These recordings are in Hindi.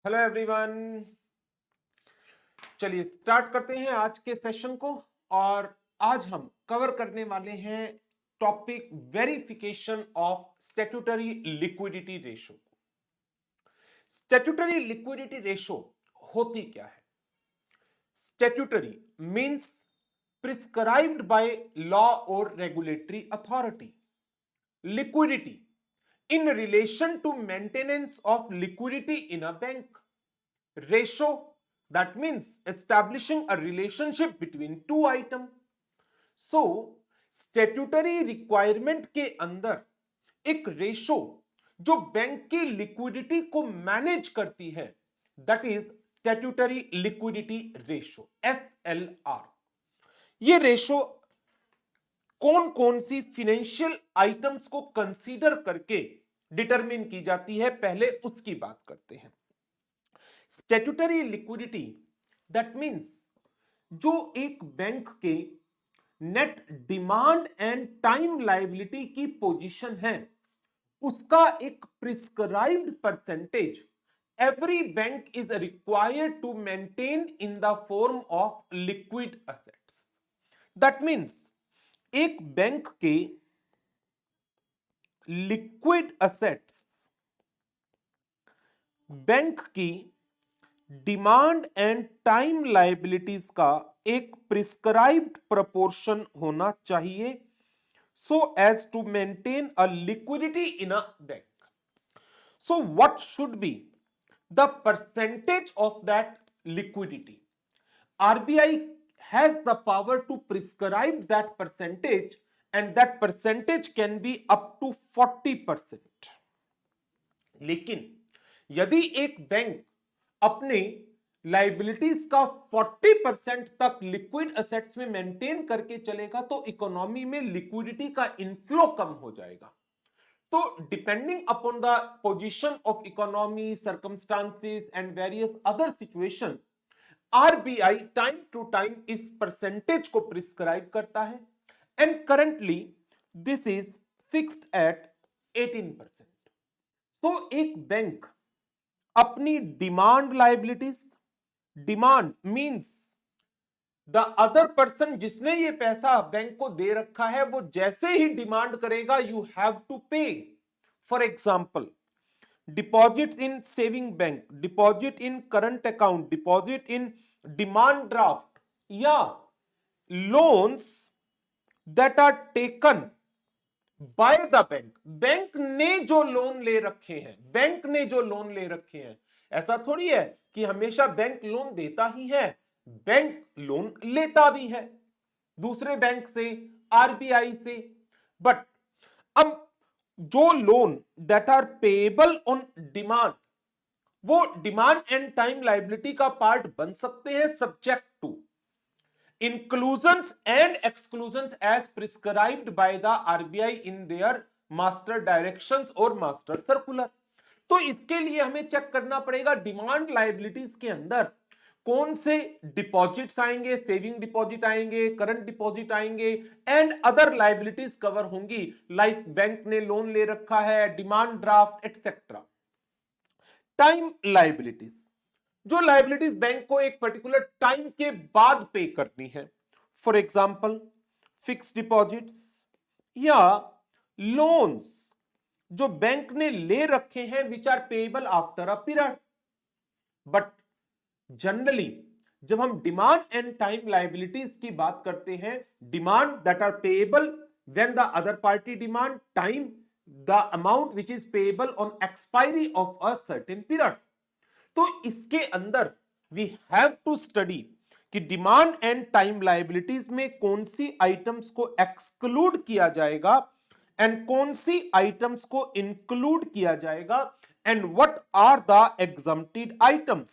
Hello everyone. चलिए स्टार्ट करते हैं आज के सेशन को। और आज हम कवर करने वाले हैं topic verification of statutory liquidity ratio. Statutory liquidity ratio होती क्या है? Statutory means prescribed by law और regulatory authority. Liquidity in relation to maintenance of liquidity in a bank. Ratio, that means establishing a relationship between two items. So statutory requirement के अंदर एक रेशो जो बैंक की लिक्विडिटी को मैनेज करती है, that is statutory liquidity ratio, SLR। ये रेशो कौन कौन सी फिनेंशियल आइटम्स को कंसीडर करके डिटरमिन की जाती है, पहले उसकी बात करते हैं। स्टैट्यूटरी लिक्विडिटी दैट मींस जो एक बैंक के net demand and time liability की पोजीशन है, उसका एक prescribed percentage every bank is required to maintain in the form of liquid assets. That means एक बैंक के लिक्विड असेट्स बैंक की डिमांड एंड टाइम लायबिलिटीज का एक प्रिस्क्राइब्ड प्रपोर्शन होना चाहिए, so as to maintain a liquidity in a bank. So what should be the percentage of that liquidity? RBI has the power to prescribe that percentage, and that percentage can be up to 40%. लेकिन यदि एक बैंक अपने लाइबिलिटीज का 40% तक लिक्विड एसेट्स में मेंटेन करके चलेगा तो इकोनॉमी में लिक्विडिटी का इनफ्लो कम हो जाएगा। तो depending upon the position of economy, circumstances and various other situation, RBI time to time इस परसेंटेज को प्रिस्क्राइब करता है, and currently this is fixed at 18%। तो एक बैंक अपनी demand liabilities, demand means the other person जिसने ये पैसा बैंक को दे रखा है, वो जैसे ही डिमांड करेगा you have to pay. For example, deposit in saving bank, deposit in current account, deposit in demand draft, या loans that are taken by the bank. Bank ने जो लोन ले रखे हैं, बैंक ने जो लोन ले रखे हैं, ऐसा थोड़ी है कि हमेशा बैंक लोन देता ही है, बैंक लोन लेता भी है दूसरे बैंक से, आरबीआई से। बट अब जो loan that are payable on demand, वो डिमांड एंड टाइम लायबिलिटी का पार्ट बन सकते हैं, subject to inclusions and exclusions as prescribed by the RBI in their master directions और master circular। तो इसके लिए हमें चेक करना पड़ेगा डिमांड लायबिलिटीज के अंदर कौन से डिपॉजिट्स आएंगे, सेविंग डिपॉजिट आएंगे, करंट डिपॉजिट आएंगे, एंड अदर लायबिलिटीज कवर होंगी, लाइक बैंक ने लोन ले रखा है, demand draft etcetera. Time liabilities, जो लायबिलिटीज बैंक को एक पर्टिकुलर टाइम के बाद पे करनी है, फॉर एग्जांपल फिक्स डिपॉजिट्स या लोन्स जो बैंक ने ले रखे हैं which are payable after a period. But generally जब हम डिमांड एंड टाइम लायबिलिटीज की बात करते हैं, demand that are payable when the other party demand, time the amount which is payable on expiry of a certain period. तो इसके अंदर वी हैव टू स्टडी कि डिमांड एंड टाइम लायबिलिटीज में कौन सी आइटम्स को एक्सक्लूड किया जाएगा एंड कौन सी आइटम्स को इंक्लूड किया जाएगा, and what are the exempted items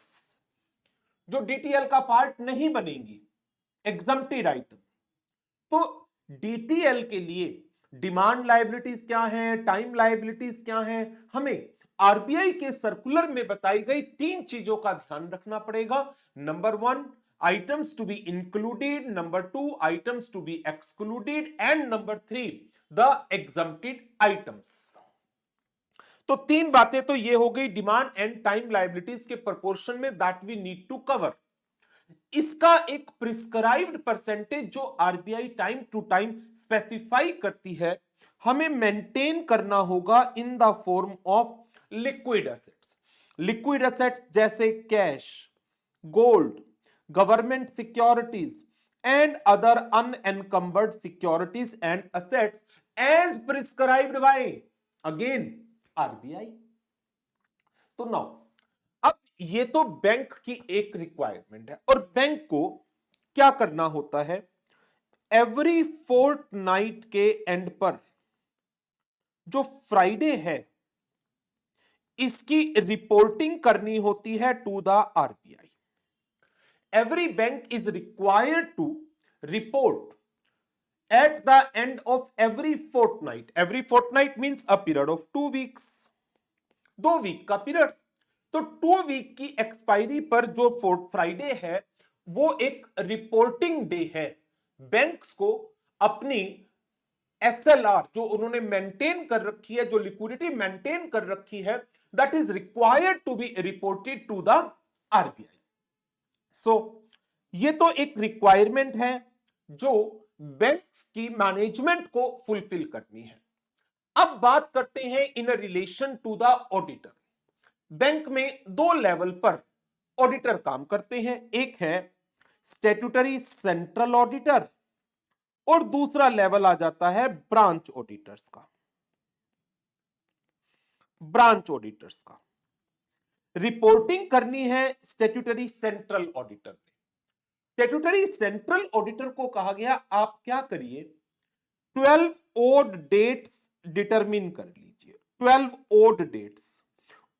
जो डीटीएल का पार्ट नहीं बनेंगी, एग्जम्प्टेड आइटम्स। तो डीटीएल के लिए डिमांड लायबिलिटीज क्या है, टाइम लायबिलिटीज क्या है, हमें आरबीआई के सर्कुलर में बताई गई 3 चीजों का ध्यान रखना पड़ेगा। Number 1, items to be included, number 2, items to be excluded, and number 3, the exempted items. तो तीन बातें तो ये हो गई डिमांड एंड टाइम लायबिलिटीज के प्रोपोर्शन में that we need to cover. इसका एक प्रिस्क्राइब्ड परसेंटेज जो RBI time to time specify करती है हमें मेंटेन करना होगा in the form of liquid assets. Liquid assets जैसे cash, gold, government securities and other unencumbered securities and assets as prescribed by again RBI. तो नाउ अब ये तो बैंक की एक रिक्वायरमेंट है और बैंक को क्या करना होता है, एवरी फोर्टनाइट के एंड पर जो फ्राइडे है इसकी रिपोर्टिंग करनी होती है to the RBI. Every bank is required to report at the end of every fortnight. Every fortnight means a period of 2 weeks. 2 week का पीरियड। तो 2 वीक की एक्सपायरी पर जो फ्राइडे है वो एक रिपोर्टिंग डे है। बैंक्स को अपनी एसएलआर जो उन्होंने मेंटेन कर रखी है, जो लिक्विडिटी मेंटेन कर रखी है, that is required to be reported to the RBI. So ये तो एक रिक्वायरमेंट है जो बैंक्स की मैनेजमेंट को फुलफिल करनी है। अब बात करते हैं in relation to the auditor. Bank में दो लेवल पर ऑडिटर काम करते हैं, एक है स्टैट्यूटरी सेंट्रल ऑडिटर और दूसरा लेवल आ जाता है ब्रांच ऑडिटर्स का। ब्रांच ऑडिटर्स का रिपोर्टिंग करनी है स्टैट्यूटरी सेंट्रल ऑडिटर ने। स्टैट्यूटरी सेंट्रल ऑडिटर को कहा गया आप क्या करिए, 12 ओड डेट्स डिटरमिन कर लीजिए। 12 ओड डेट्स।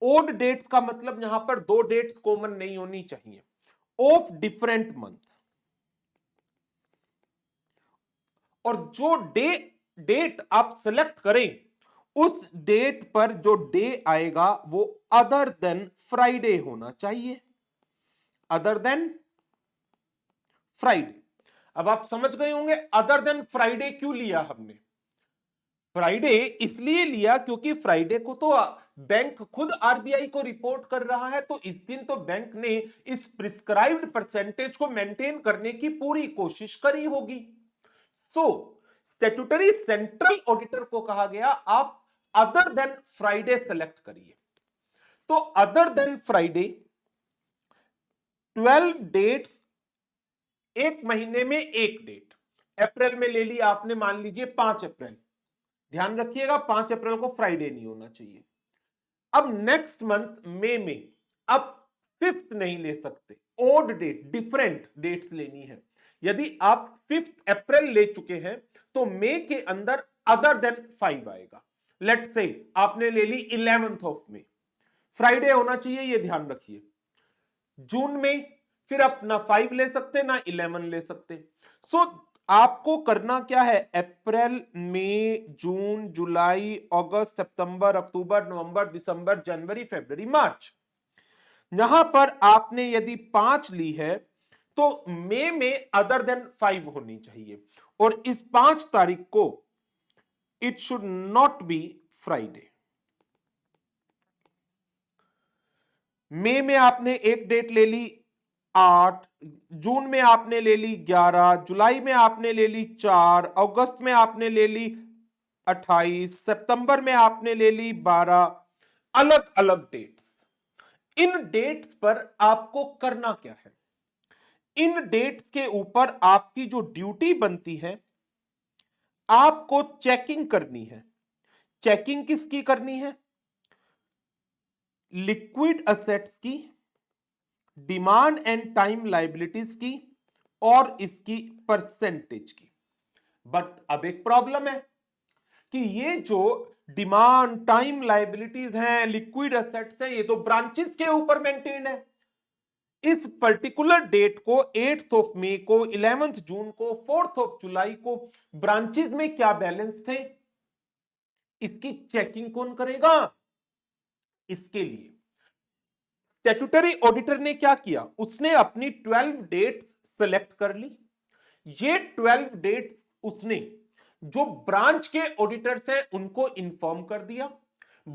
ओड डेट्स का मतलब यहां पर दो डेट्स कॉमन नहीं होनी चाहिए, ऑफ डिफरेंट मंथ। और जो डेट आप सेलेक्ट करें उस डेट पर जो डे आएगा वो अदर देन फ्राइडे होना चाहिए। Other than Friday. अब आप समझ गए होंगे अदर देन फ्राइडे क्यों लिया हमने। फ्राइडे इसलिए लिया क्योंकि फ्राइडे को तो बैंक खुद आरबीआई को रिपोर्ट कर रहा है, तो इस दिन तो बैंक ने इस प्रिस्क्राइब्ड परसेंटेज को मेंटेन करने की पूरी कोशिश करी होगी। सो स्टैट्यूटरी सेंट्रल ऑडिटर को कहा गया आप अदर देन फ्राइडे सेलेक्ट करिए। तो अदर देन फ्राइडे 12 डेट्स, एक महीने में एक डेट। अप्रैल में ले ली आपने, मान लीजिए 5 अप्रैल, ध्यान रखिएगा 5 अप्रैल को फ्राइडे नहीं होना चाहिए। अब नेक्स्ट मंथ मई में अब 5th नहीं ले सकते, ओड डेट, डिफरेंट डेट्स लेनी है। यदि आप 5th अप्रैल ले चुके हैं तो मई के अंदर अदर देन 5 आएगा। लेट्स से आपने ले ली 11th ऑफ मई, फ्राइडे होना चाहिए, ये ध्यान रखिए। जून में फिर आप ना 5 ले सकते ना 11 ले सकते। सो आपको करना क्या है, अप्रैल, मई, जून, जुलाई, अगस्त, सितंबर, अक्टूबर, नवंबर, दिसंबर, जनवरी, फरवरी, मार्च। यहां पर आपने यदि 5 ली है तो मई में अदर देन 5 होनी चाहिए और इस 5 तारीख को it should not be Friday. मई में आपने एक डेट ले ली 8, जून में आपने ले ली 11, जुलाई में आपने ले ली 4, अगस्त में आपने ले ली 28, सितंबर में आपने ले ली 12, अलग अलग डेट्स। इन डेट्स पर आपको करना क्या है, इन डेट्स के ऊपर आपकी जो ड्यूटी बनती है आपको चेकिंग करनी है। चेकिंग किसकी करनी है, लिक्विड एसेट्स की, डिमांड एंड टाइम लायबिलिटीज की और इसकी परसेंटेज की। बट अब एक प्रॉब्लम है कि ये जो डिमांड टाइम लायबिलिटीज हैं, लिक्विड एसेट्स हैं, ये तो ब्रांचेस के ऊपर मेंटेन है। इस पर्टिकुलर डेट को 8th ऑफ मई को, 11th जून को, 4th ऑफ जुलाई को ब्रांचेस में क्या बैलेंस थे, इसकी चेकिंग कौन करेगा। इसके लिए स्टैट्यूटरी ऑडिटर ने क्या किया, उसने अपनी 12 डेट्स सेलेक्ट कर ली। ये 12 डेट्स उसने जो ब्रांच के ऑडिटर्स हैं उनको इन्फॉर्म कर दिया।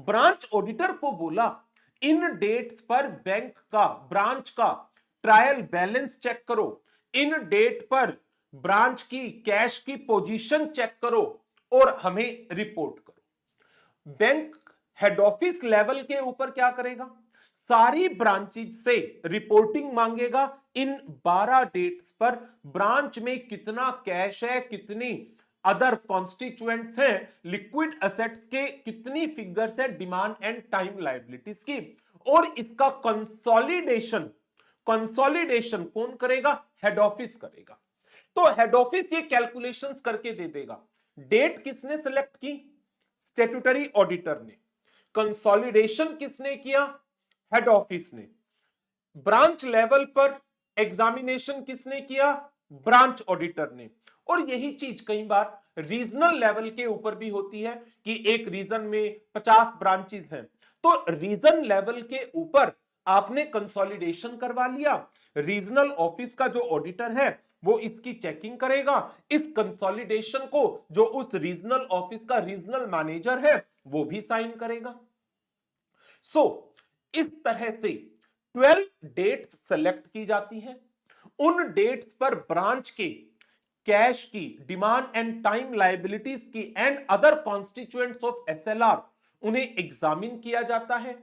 ब्रांच ऑडिटर को बोला इन डेट्स पर बैंक का ब्रांच का ट्रायल बैलेंस चेक करो, इन डेट पर ब्रांच की कैश की पोजीशन चेक करो और हमें रिपोर्ट करो। बैंक हेड ऑफिस लेवल के ऊपर क्या करेगा, सारी ब्रांचेज से रिपोर्टिंग मांगेगा इन 12 डेट्स पर ब्रांच में कितना कैश है, कितनी अदर कॉन्स्टिट्यूएंट्स हैं, लिक्विड एसेट्स के कितनी फिगर्स है, डिमांड एंड टाइम लायबिलिटीज की, और इसका कंसोलिडेशन कंसोलिडेशन कौन करेगा, हेड ऑफिस करेगा। तो हेड ऑफिस ये कैलकुलेशंस करके दे देगा। डेट किसने सिलेक्ट की, स्टैट्यूटरी ऑडिटर ने। कंसोलिडेशन किसने किया, हेड ऑफिस ने। ब्रांच लेवल पर एग्जामिनेशन किसने किया, ब्रांच ऑडिटर ने। और यही चीज कई बार रीजनल लेवल के ऊपर भी होती है कि एक रीजन में 50 ब्रांचेस हैं, तो रीजन लेवल के ऊपर आपने कंसोलिडेशन करवा लिया, रीजनल ऑफिस का जो ऑडिटर है वो इसकी चेकिंग करेगा, इस कंसोलिडेशन को जो उस रीजनल ऑफिस का रीजनल मैनेजर है वो भी साइन करेगा। इस तरह से 12 डेट्स सेलेक्ट की जाती हैं। उन डेट्स पर ब्रांच के कैश की, डिमांड एंड टाइम लायबिलिटीज की and other constituents of SLR उन्हें एग्जामिन किया जाता है।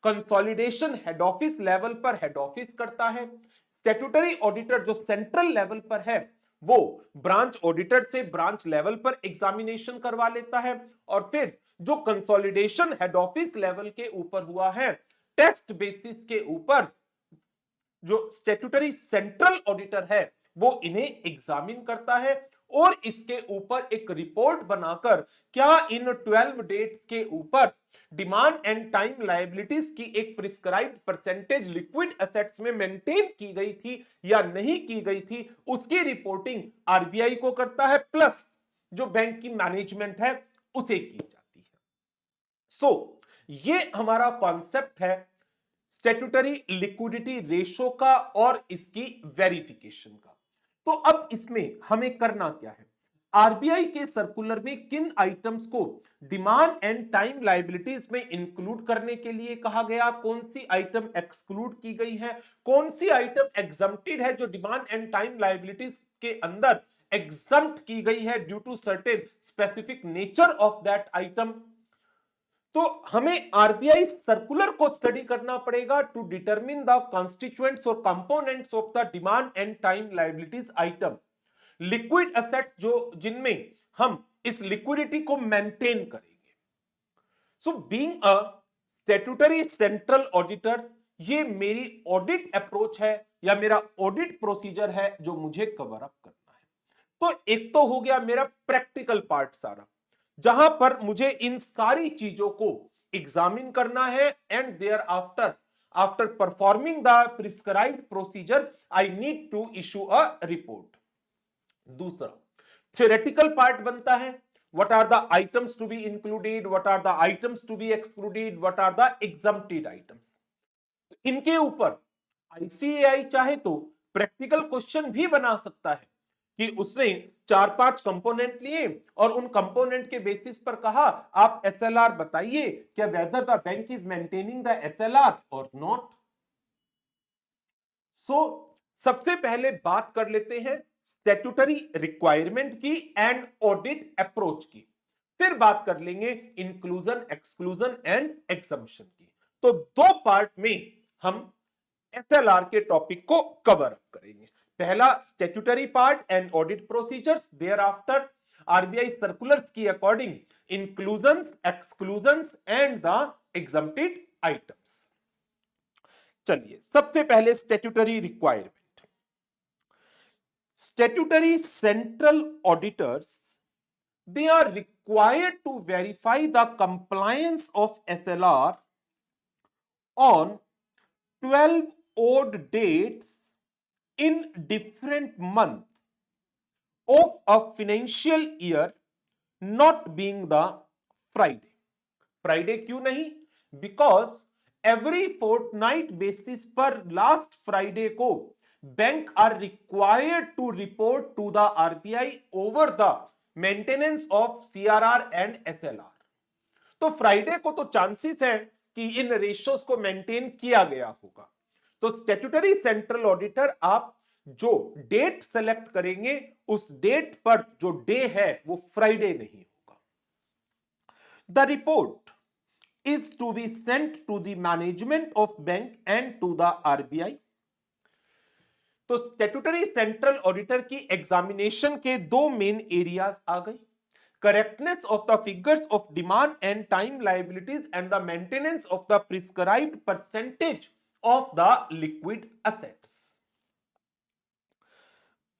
कंसोलिडेशन हेड ऑफिस लेवल पर हेड ऑफिस करता है। स्टैट्यूटरी ऑडिटर जो सेंट्रल लेवल पर है वो ब्रांच ऑडिटर से ब्रांच लेवल पर एग्जामिनेशन करवा लेता है, और फिर जो कंसोलिडेशन हेड ऑफिस लेवल के ऊपर हुआ है टेस्ट बेसिस के ऊपर जो स्टैट्यूटरी सेंट्रल ऑडिटर है वो इन्हें एग्जामिन करता है और इसके ऊपर एक रिपोर्ट बनाकर क्या इन 12 डेट्स के ऊपर डिमांड एंड टाइम लायबिलिटीज की एक प्रिस्क्राइब्ड परसेंटेज लिक्विड एसेट्स में मेंटेन की गई थी या नहीं की गई थी, उसकी रिपोर्टिंग आरबीआई को करता है, प्लस जो बैंक की मैनेजमेंट है उसे की जाती है। ये हमारा कॉन्सेप्ट है स्टैट्यूटरी लिक्विडिटी रेशो का और इसकी वेरिफिकेशन का। तो अब इसमें हमें करना क्या है, आरबीआई के सर्कुलर में किन आइटम्स को डिमांड एंड टाइम लायबिलिटीज में इंक्लूड करने के लिए कहा गया, कौन सी आइटम एक्सक्लूड की गई है, कौन सी आइटम एग्जम्प्टेड है जो डिमांड एंड टाइम लायबिलिटीज के अंदर एग्जम्प्ट की गई है due to certain specific nature of that item. तो हमें आरबीआई सर्कुलर को स्टडी करना पड़ेगा टू डिटरमिन द कॉन्स्टिट्यूएंट्स और components of the demand and time liabilities item, liquid assets जो जिनमें हम इस लिक्विडिटी को मेंटेन करेंगे। Being a statutory central auditor, ये मेरी ऑडिट अप्रोच है या मेरा ऑडिट प्रोसीजर है जो मुझे कवर अप करना है। तो एक तो हो गया मेरा प्रैक्टिकल पार्ट सारा, जहां पर मुझे इन सारी चीजों को एग्जामिन करना है and thereafter performing the prescribed procedure I need to issue a report. दूसरा थ्योरेटिकल पार्ट बनता है, what are the items to be included, what are the items to be excluded, what are the exempted items। इनके ऊपर आईसीएआई चाहे तो प्रैक्टिकल क्वेश्चन भी बना सकता है कि उसने 4-5 कंपोनेंट लिए और उन कंपोनेंट के बेसिस पर कहा आप एसएलआर बताइए, क्या whether the bank is maintaining the SLR और नॉट। सबसे पहले बात कर लेते हैं स्टैट्यूटरी रिक्वायरमेंट की एंड ऑडिट अप्रोच की, फिर बात कर लेंगे इंक्लूजन, एक्सक्लूजन एंड एग्जम्पशन की। तो दो पार्ट में हम एसएलआर के टॉपिक को कवर अप करेंगे। पहला statutory part and audit procedures, thereafter RBI circulars की according inclusion, exclusion and the exempted items. चलिए सबसे पहले statutory requirement. Statutory central auditors, they are required to verify the compliance of SLR on 12 odd dates in different month of a financial year not being the Friday। Friday क्यों नहीं? Because every fortnight basis पर last Friday को bank are required to report to the RBI over the maintenance of CRR and SLR. तो फ्राइडे को तो चांसेस है कि इन रेशियोज को मेंटेन किया गया होगा। तो स्टैट्यूटरी सेंट्रल ऑडिटर आप जो डेट सेलेक्ट करेंगे उस डेट पर जो डे है वो फ्राइडे नहीं होगा। The report is to be sent to the management of bank and to the RBI. तो स्टैट्यूटरी सेंट्रल ऑडिटर की एग्जामिनेशन के दो मेन एरियाज आ गए, correctness of the figures of demand and time liabilities and the maintenance of the prescribed percentage of the liquid assets.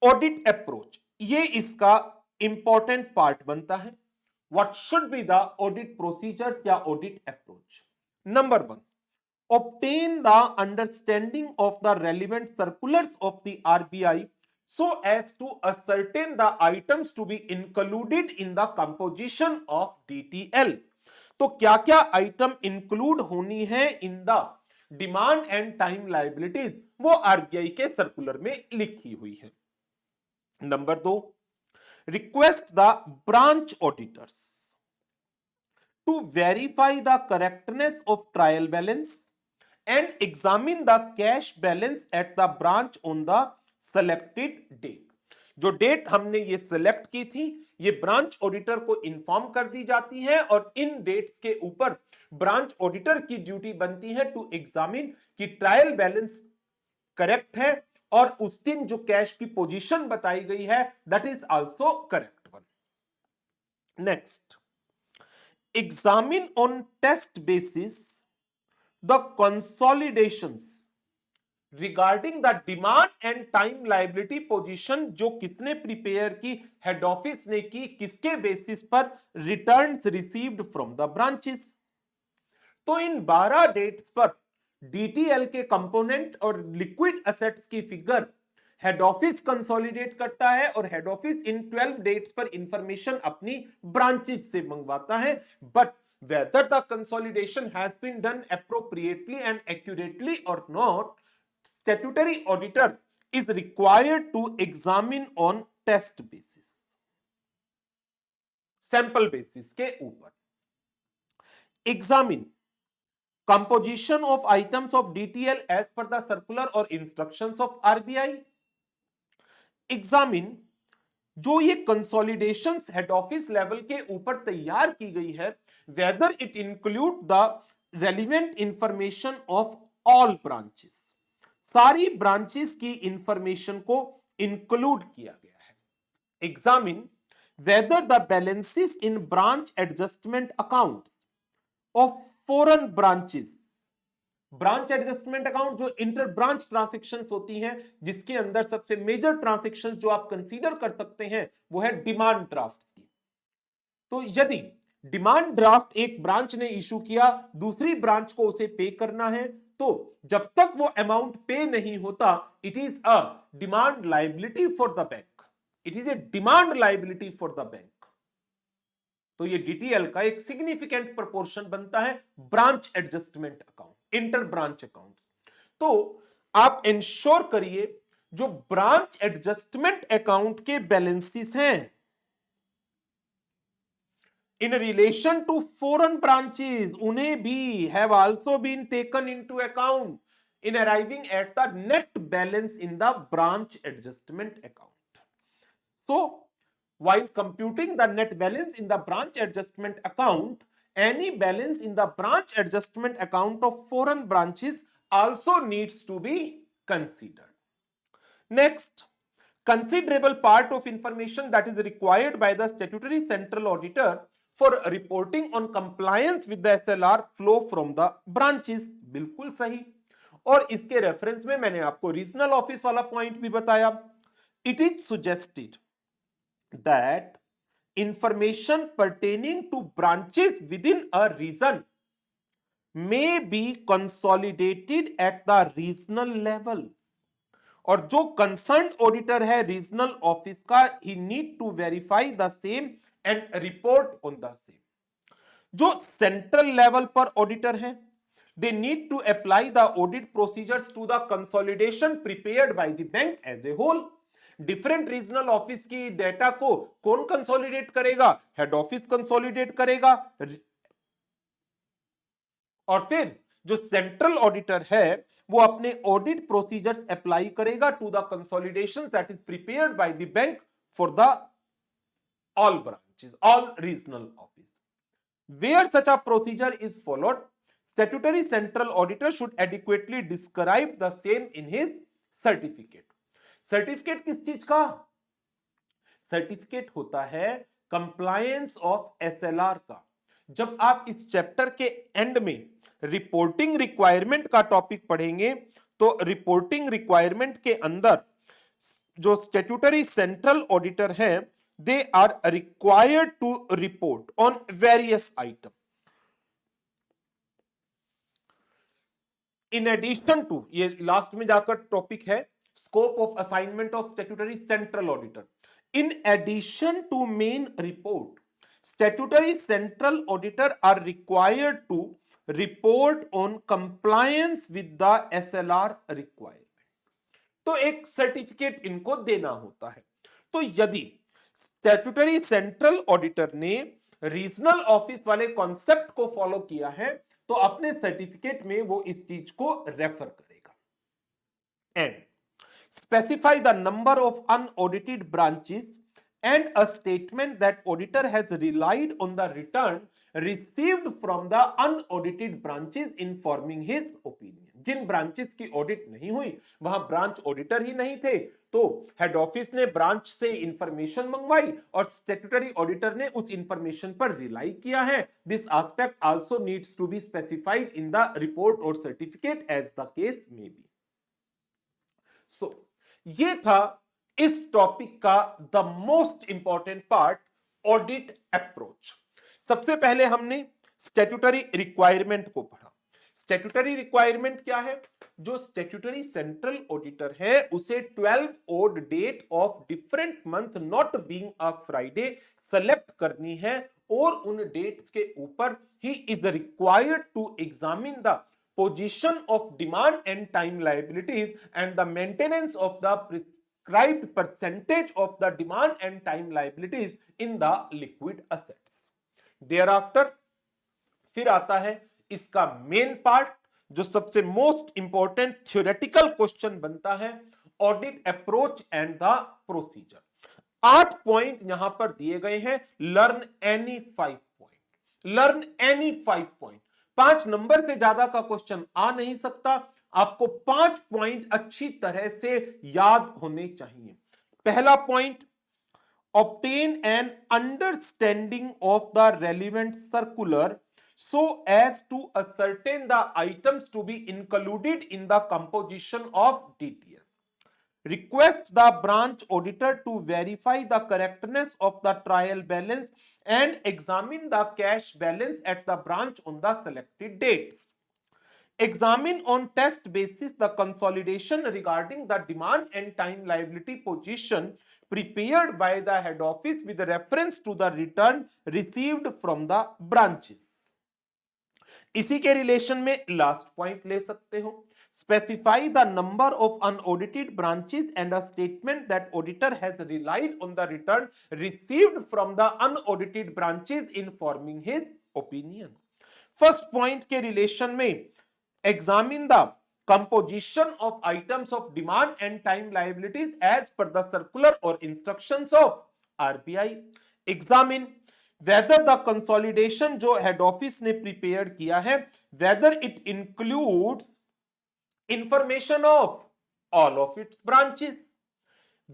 Audit approach, ये इसका इंपॉर्टेंट पार्ट बनता है। What should be the audit procedures या audit approach? Number 1, obtain the understanding of the relevant circulars of the RBI so as to ascertain the items to be included in the composition of DTL। तो क्या क्या आइटम इंक्लूड होनी है in the demand and time liabilities, वो आरबीआई के सर्कुलर में लिखी हुई है। Number 2, request the branch auditors to verify the correctness of trial balance and examine the cash balance at the branch on the selected date। जो डेट हमने ये सिलेक्ट की थी ये ब्रांच ऑडिटर को इन्फॉर्म कर दी जाती है और इन डेट्स के ऊपर ब्रांच ऑडिटर की ड्यूटी बनती है टू एग्जामिन कि ट्रायल बैलेंस करेक्ट है और उस दिन जो कैश की पोजीशन बताई गई है that is also correct one. Next, examine on test basis the consolidations regarding the demand and time liability position जो किसने प्रिपेयर की, हेड ऑफिस ने की, किसके बेसिस पर, returns received from the branches. तो इन 12 डेट्स पर डीटीएल के कंपोनेंट और लिक्विड एसेट्स की फिगर हेड ऑफिस कंसोलिडेट करता है और हेड ऑफिस इन 12 डेट्स पर इंफॉर्मेशन अपनी ब्रांचेस से मंगवाता है। But whether the consolidation has been done appropriately and accurately or not, statutory auditor is required to examine on test basis, sample basis के ऊपर। examine composition of items of DTL as per the circular or instructions of RBI। examine जो ये कंसोलिडेशंस हेड ऑफिस लेवल के ऊपर तैयार की गई है whether it include the relevant information of all branches, सारी ब्रांचेस की इंफॉर्मेशन को इंक्लूड किया गया है। Examine whether the balances in branch adjustment accounts of foreign branches, branch adjustment account जो इंटर ब्रांच ट्रांजैक्शंस होती हैं जिसके अंदर सबसे मेजर ट्रांजैक्शन जो आप कंसीडर कर सकते हैं वो है डिमांड ड्राफ्ट की। तो यदि डिमांड ड्राफ्ट एक ब्रांच ने इशू किया, दूसरी ब्रांच को उसे पे करना है, तो जब तक वो अमाउंट पे नहीं होता it is a demand liability for the bank, it is a demand liability for the bank. तो ये डीटीएल का एक सिग्निफिकेंट प्रोपोर्शन बनता है branch adjustment account, inter branch accounts. तो आप इंश्योर करिए जो ब्रांच एडजस्टमेंट अकाउंट के बैलेंसेस हैं in relation to foreign branches, उन्हें भी have also been taken into account in arriving at the net balance in the branch adjustment account. So while computing the net balance in the branch adjustment account, any balance in the branch adjustment account of foreign branches also needs to be considered. Next, considerable part of information that is required by the statutory central auditor for reporting on compliance with the SLR flow from the branches। बिल्कुल सही। और इसके रेफरेंस में मैंने आपको रीजनल ऑफिस वाला पॉइंट भी बताया। It is suggested that information pertaining to branches within a region may be consolidated at the regional level। और जो कंसर्न ऑडिटर है रीजनल ऑफिस का, he need to verify the same and report on the same. जो सेंट्रल लेवल पर ऑडिटर है they need to apply the audit procedures to the consolidation prepared by the bank as a whole। Different regional office की डेटा को कौन कंसोलिडेट करेगा? हेड ऑफिस कंसोलिडेट करेगा। और फिर जो सेंट्रल ऑडिटर है वो अपने ऑडिट प्रोसीजर्स अप्लाई करेगा to the consolidation that is prepared by the bank for the all branches, all regional office. Where such a procedure is followed, statutory central auditor should adequately describe the same in his certificate. Certificate किस चीज का? सर्टिफिकेट होता है कंप्लायंस ऑफ एसएलआर का। जब आप इस चैप्टर के एंड में रिपोर्टिंग रिक्वायरमेंट का टॉपिक पढ़ेंगे तो रिपोर्टिंग रिक्वायरमेंट के अंदर जो स्टैट्यूटरी सेंट्रल ऑडिटर है they are required to report on various items. In addition to, ये लास्ट में जाकर टॉपिक है scope of assignment of statutory central auditor. In addition to main report, statutory central auditor are required to report on compliance with the SLR requirement. तो एक सर्टिफिकेट इनको देना होता है। तो यदि स्टैट्यूटरी सेंट्रल ऑडिटर ने रीजनल ऑफिस वाले कॉन्सेप्ट को फॉलो किया है तो अपने सर्टिफिकेट में वो इस चीज को रेफर करेगा। And specify the number of unaudited branches and a statement that auditor has relied on the return received from the unaudited branches in forming his opinion. जिन ब्रांचेस की ऑडिट नहीं हुई वहां ब्रांच ऑडिटर ही नहीं थे तो हेड ऑफिस ने ब्रांच से इंफॉर्मेशन मंगवाई और स्टैट्यूटरी ऑडिटर ने उस इंफॉर्मेशन पर रिलाई किया है। This aspect also needs to be specified in the report और certificate as the case may be. So ये था इस टॉपिक का the most important part, audit approach. सबसे पहले हमने स्टैट्यूटरी रिक्वायरमेंट को पढ़ा। स्टैट्यूटरी रिक्वायरमेंट क्या है? जो स्टैट्यूटरी सेंट्रल ऑडिटर है उसे 12 odd date of different month not being a Friday select करनी है और उन डेट्स के ऊपर ही is required to examine the position of demand and time liabilities and the maintenance of the prescribed percentage of the demand and time liabilities in the liquid assets. Thereafter फिर आता है इसका मेन पार्ट जो सबसे मोस्ट इंपॉर्टेंट थ्योरेटिकल क्वेश्चन बनता है, audit approach and the procedure. 8 point यहां पर दिए गए हैं। Learn any 5 point, learn any 5 point. 5 number से ज्यादा का क्वेश्चन आ नहीं सकता, आपको 5 पॉइंट अच्छी तरह से याद होने चाहिए। पहला point, obtain an understanding of the relevant circular so as to ascertain the items to be included in the composition of DTL. Request the branch auditor to verify the correctness of the trial balance and examine the cash balance at the branch on the selected dates. Examine on test basis the consolidation regarding the demand and time liability position prepared by the head office with reference to the return received from the branches. इसी के रिलेशन में लास्ट पॉइंट ले सकते हो, specify the number of unaudited branches and a statement that auditor has relied on the return received from the unaudited branches in forming his opinion. First point के रिलेशन में examine the composition of items of demand and time liabilities as per the circular or instructions of RBI. Examine whether the consolidation जो head office ने prepared किया है whether it includes information of all of its branches,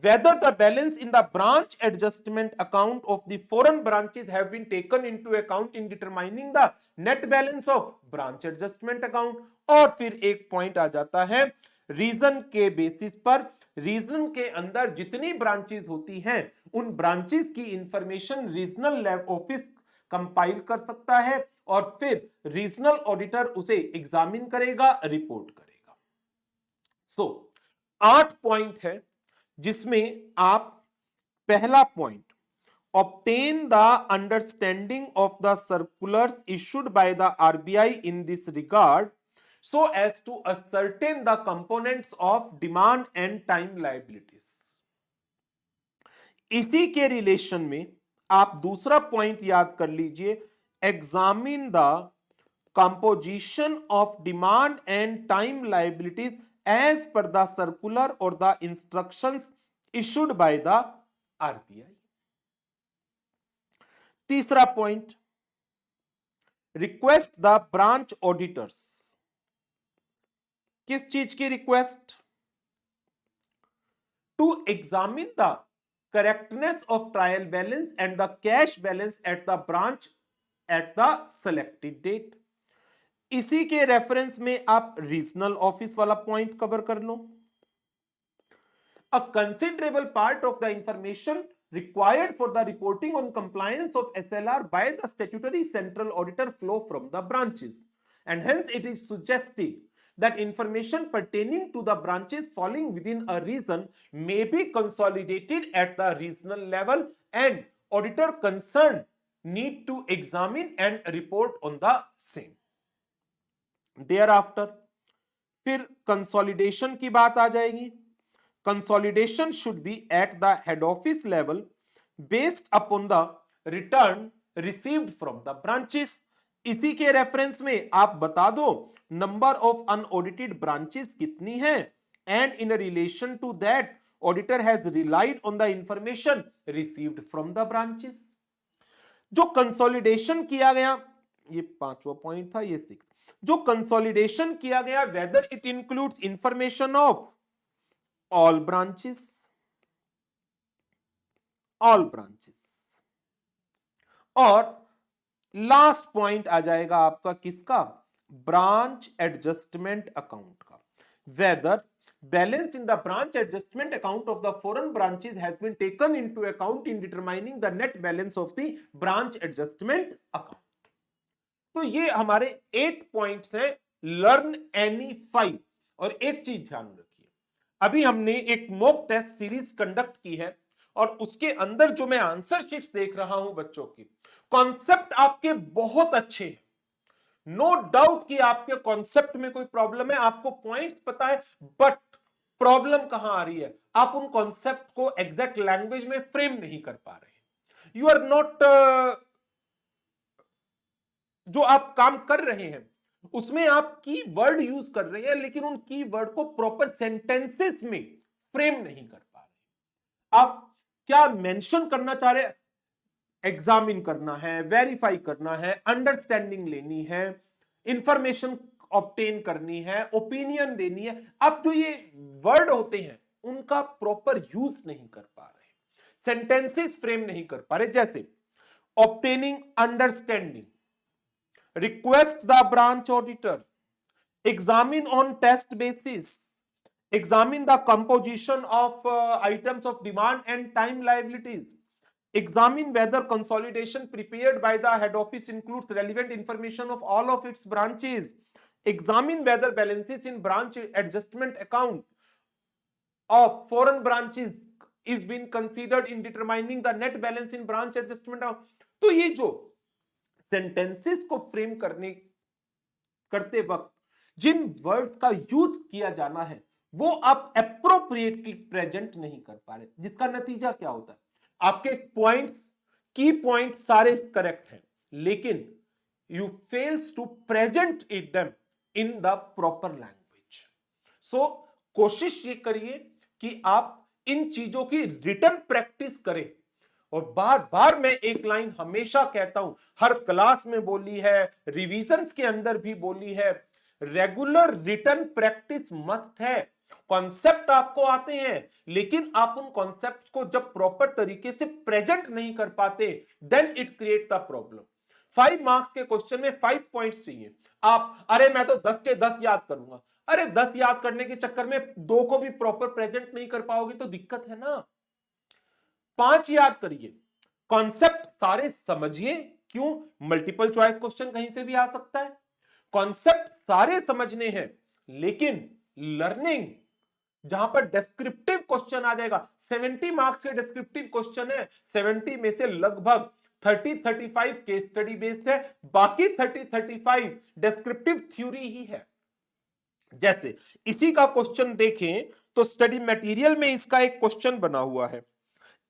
whether the balance in the branch adjustment account of the foreign branches have been taken into account in determining the net balance of branch adjustment account. और फिर एक पॉइंट आ जाता है रीजन के बेसिस पर, रीजन के अंदर जितनी ब्रांचेस होती हैं उन ब्रांचेस की इंफॉर्मेशन रीजनल ऑफिस कंपाइल कर सकता है और फिर रीजनल ऑडिटर उसे एग्जामिन करेगा, रिपोर्ट करेगा। सो 8 पॉइंट है जिसमें आप पहला point obtain the understanding of the circulars issued by the RBI in this regard so as to ascertain the components of demand and time liabilities. इसी के रिलेशन में आप दूसरा पॉइंट याद कर लीजिए, examine the composition of demand and time liabilities as per the circular or the instructions issued by the RBI. तीसरा point, request the branch auditors. किस चीज की request? To examine the correctness of trial balance and the cash balance at the branch at the selected date. इसी के रेफरेंस में आप रीजनल ऑफिस वाला पॉइंट कवर कर लो। A considerable part of the information required for the reporting on compliance of SLR by the statutory central auditor flow from the branches, and hence it is suggested that information pertaining to the branches falling within a region may be consolidated at the regional level, and auditor concerned need to examine and report on the same. Thereafter फिर कंसोलिडेशन की बात आ जाएगी। Consolidation should be at the head office level based upon the return received from the branches. इसी के रेफरेंस में आप बता दो नंबर ऑफ अनऑडिटेड ब्रांचेस कितनी है, and in relation to that auditor has relied on the information received from the branches. जो कंसोलिडेशन किया गया, ये पांचवा पॉइंट था, ये सिक्स। जो कंसोलिडेशन किया गया, whether it includes information of all branches और लास्ट पॉइंट आ जाएगा आपका किसका? ब्रांच एडजस्टमेंट अकाउंट का। Whether balance in the branch adjustment account of the foreign branches has been taken into account in determining the net balance of the branch adjustment account. तो ये हमारे 8 पॉइंट्स हैं लर्न एनी 5। और एक चीज ध्यान रखिए, अभी हमने एक मॉक टेस्ट सीरीज कंडक्ट की है और उसके अंदर जो मैं आंसर शीट्स देख रहा हूं बच्चों की, कॉन्सेप्ट आपके बहुत अच्छे हैं। नो डाउट कि आपके कॉन्सेप्ट में कोई प्रॉब्लम है, आपको पॉइंट्स पता है, बट प्रॉब्लम कहां आ रही है? आप उन कॉन्सेप्ट को एग्जैक्ट लैंग्वेज में फ्रेम नहीं कर पा रहे। यू आर नॉट, जो आप काम कर रहे हैं उसमें आप की वर्ड यूज कर रहे हैं, लेकिन उन की वर्ड को प्रॉपर सेंटेंसेस में फ्रेम नहीं कर पा रहे। आप क्या मेंशन करना चाह रहे हैं? एग्जामिन करना है, वेरीफाई करना है, अंडरस्टैंडिंग लेनी है, इंफॉर्मेशन ऑब्टेन करनी है, ओपिनियन देनी है। अब जो ये वर्ड होते हैं उनका प्रॉपर यूज नहीं कर पा रहे, सेंटेंसेस फ्रेम नहीं कर पा रहे। जैसे obtaining understanding, request the branch auditor, examine on test basis, examine the composition of items of demand and time liabilities, examine whether consolidation prepared by the head office includes relevant information of all of its branches, examine whether balances in branch adjustment account of foreign branches is being considered in determining the net balance in branch adjustment account। तो ये जो सेंटेंसेस को फ्रेम करते वक्त जिन वर्ड्स का यूज किया जाना है वो आप एप्रोप्रिएटली प्रेजेंट नहीं कर पा रहे, जिसका नतीजा क्या होता है? आपके पॉइंट्स, की पॉइंट सारे करेक्ट हैं, लेकिन you fails to present it them in the proper language. So कोशिश ये करिए कि आप इन चीजों की रिटन प्रैक्टिस करें। और बार बार मैं एक लाइन हमेशा कहता हूं, हर क्लास में बोली है, रिवीजन्स के अंदर भी बोली है, रेगुलर रिटन प्रैक्टिस मस्ट है। कॉन्सेप्ट आपको आते हैं, लेकिन आप उन कॉन्सेप्ट को जब प्रॉपर तरीके से प्रेजेंट नहीं कर पाते, then it create the problem. 5 marks के क्वेश्चन में 5 पॉइंट्स चाहिए। आप अरे मैं तो 10 के 10 याद करूंगा, अरे 10 याद करने के चक्कर में 2 को भी प्रॉपर प्रेजेंट नहीं कर पाओगे तो दिक्कत है ना। 5 याद करिए, कॉन्सेप्ट सारे समझिए। क्यों? मल्टीपल चॉइस क्वेश्चन कहीं से भी आ सकता है। कॉन्सेप्ट सारे समझने हैं, लेकिन लर्निंग जहां पर डिस्क्रिप्टिव क्वेश्चन आ जाएगा, 70 मार्क्स के डिस्क्रिप्टिव क्वेश्चन है, 70 में से लगभग 30-35 केस स्टडी बेस्ड है, बाकी 30-35 डिस्क्रिप्टिव थ्योरी ही है। जैसे इसी का क्वेश्चन देखें तो स्टडी मटेरियल में इसका एक क्वेश्चन बना हुआ है।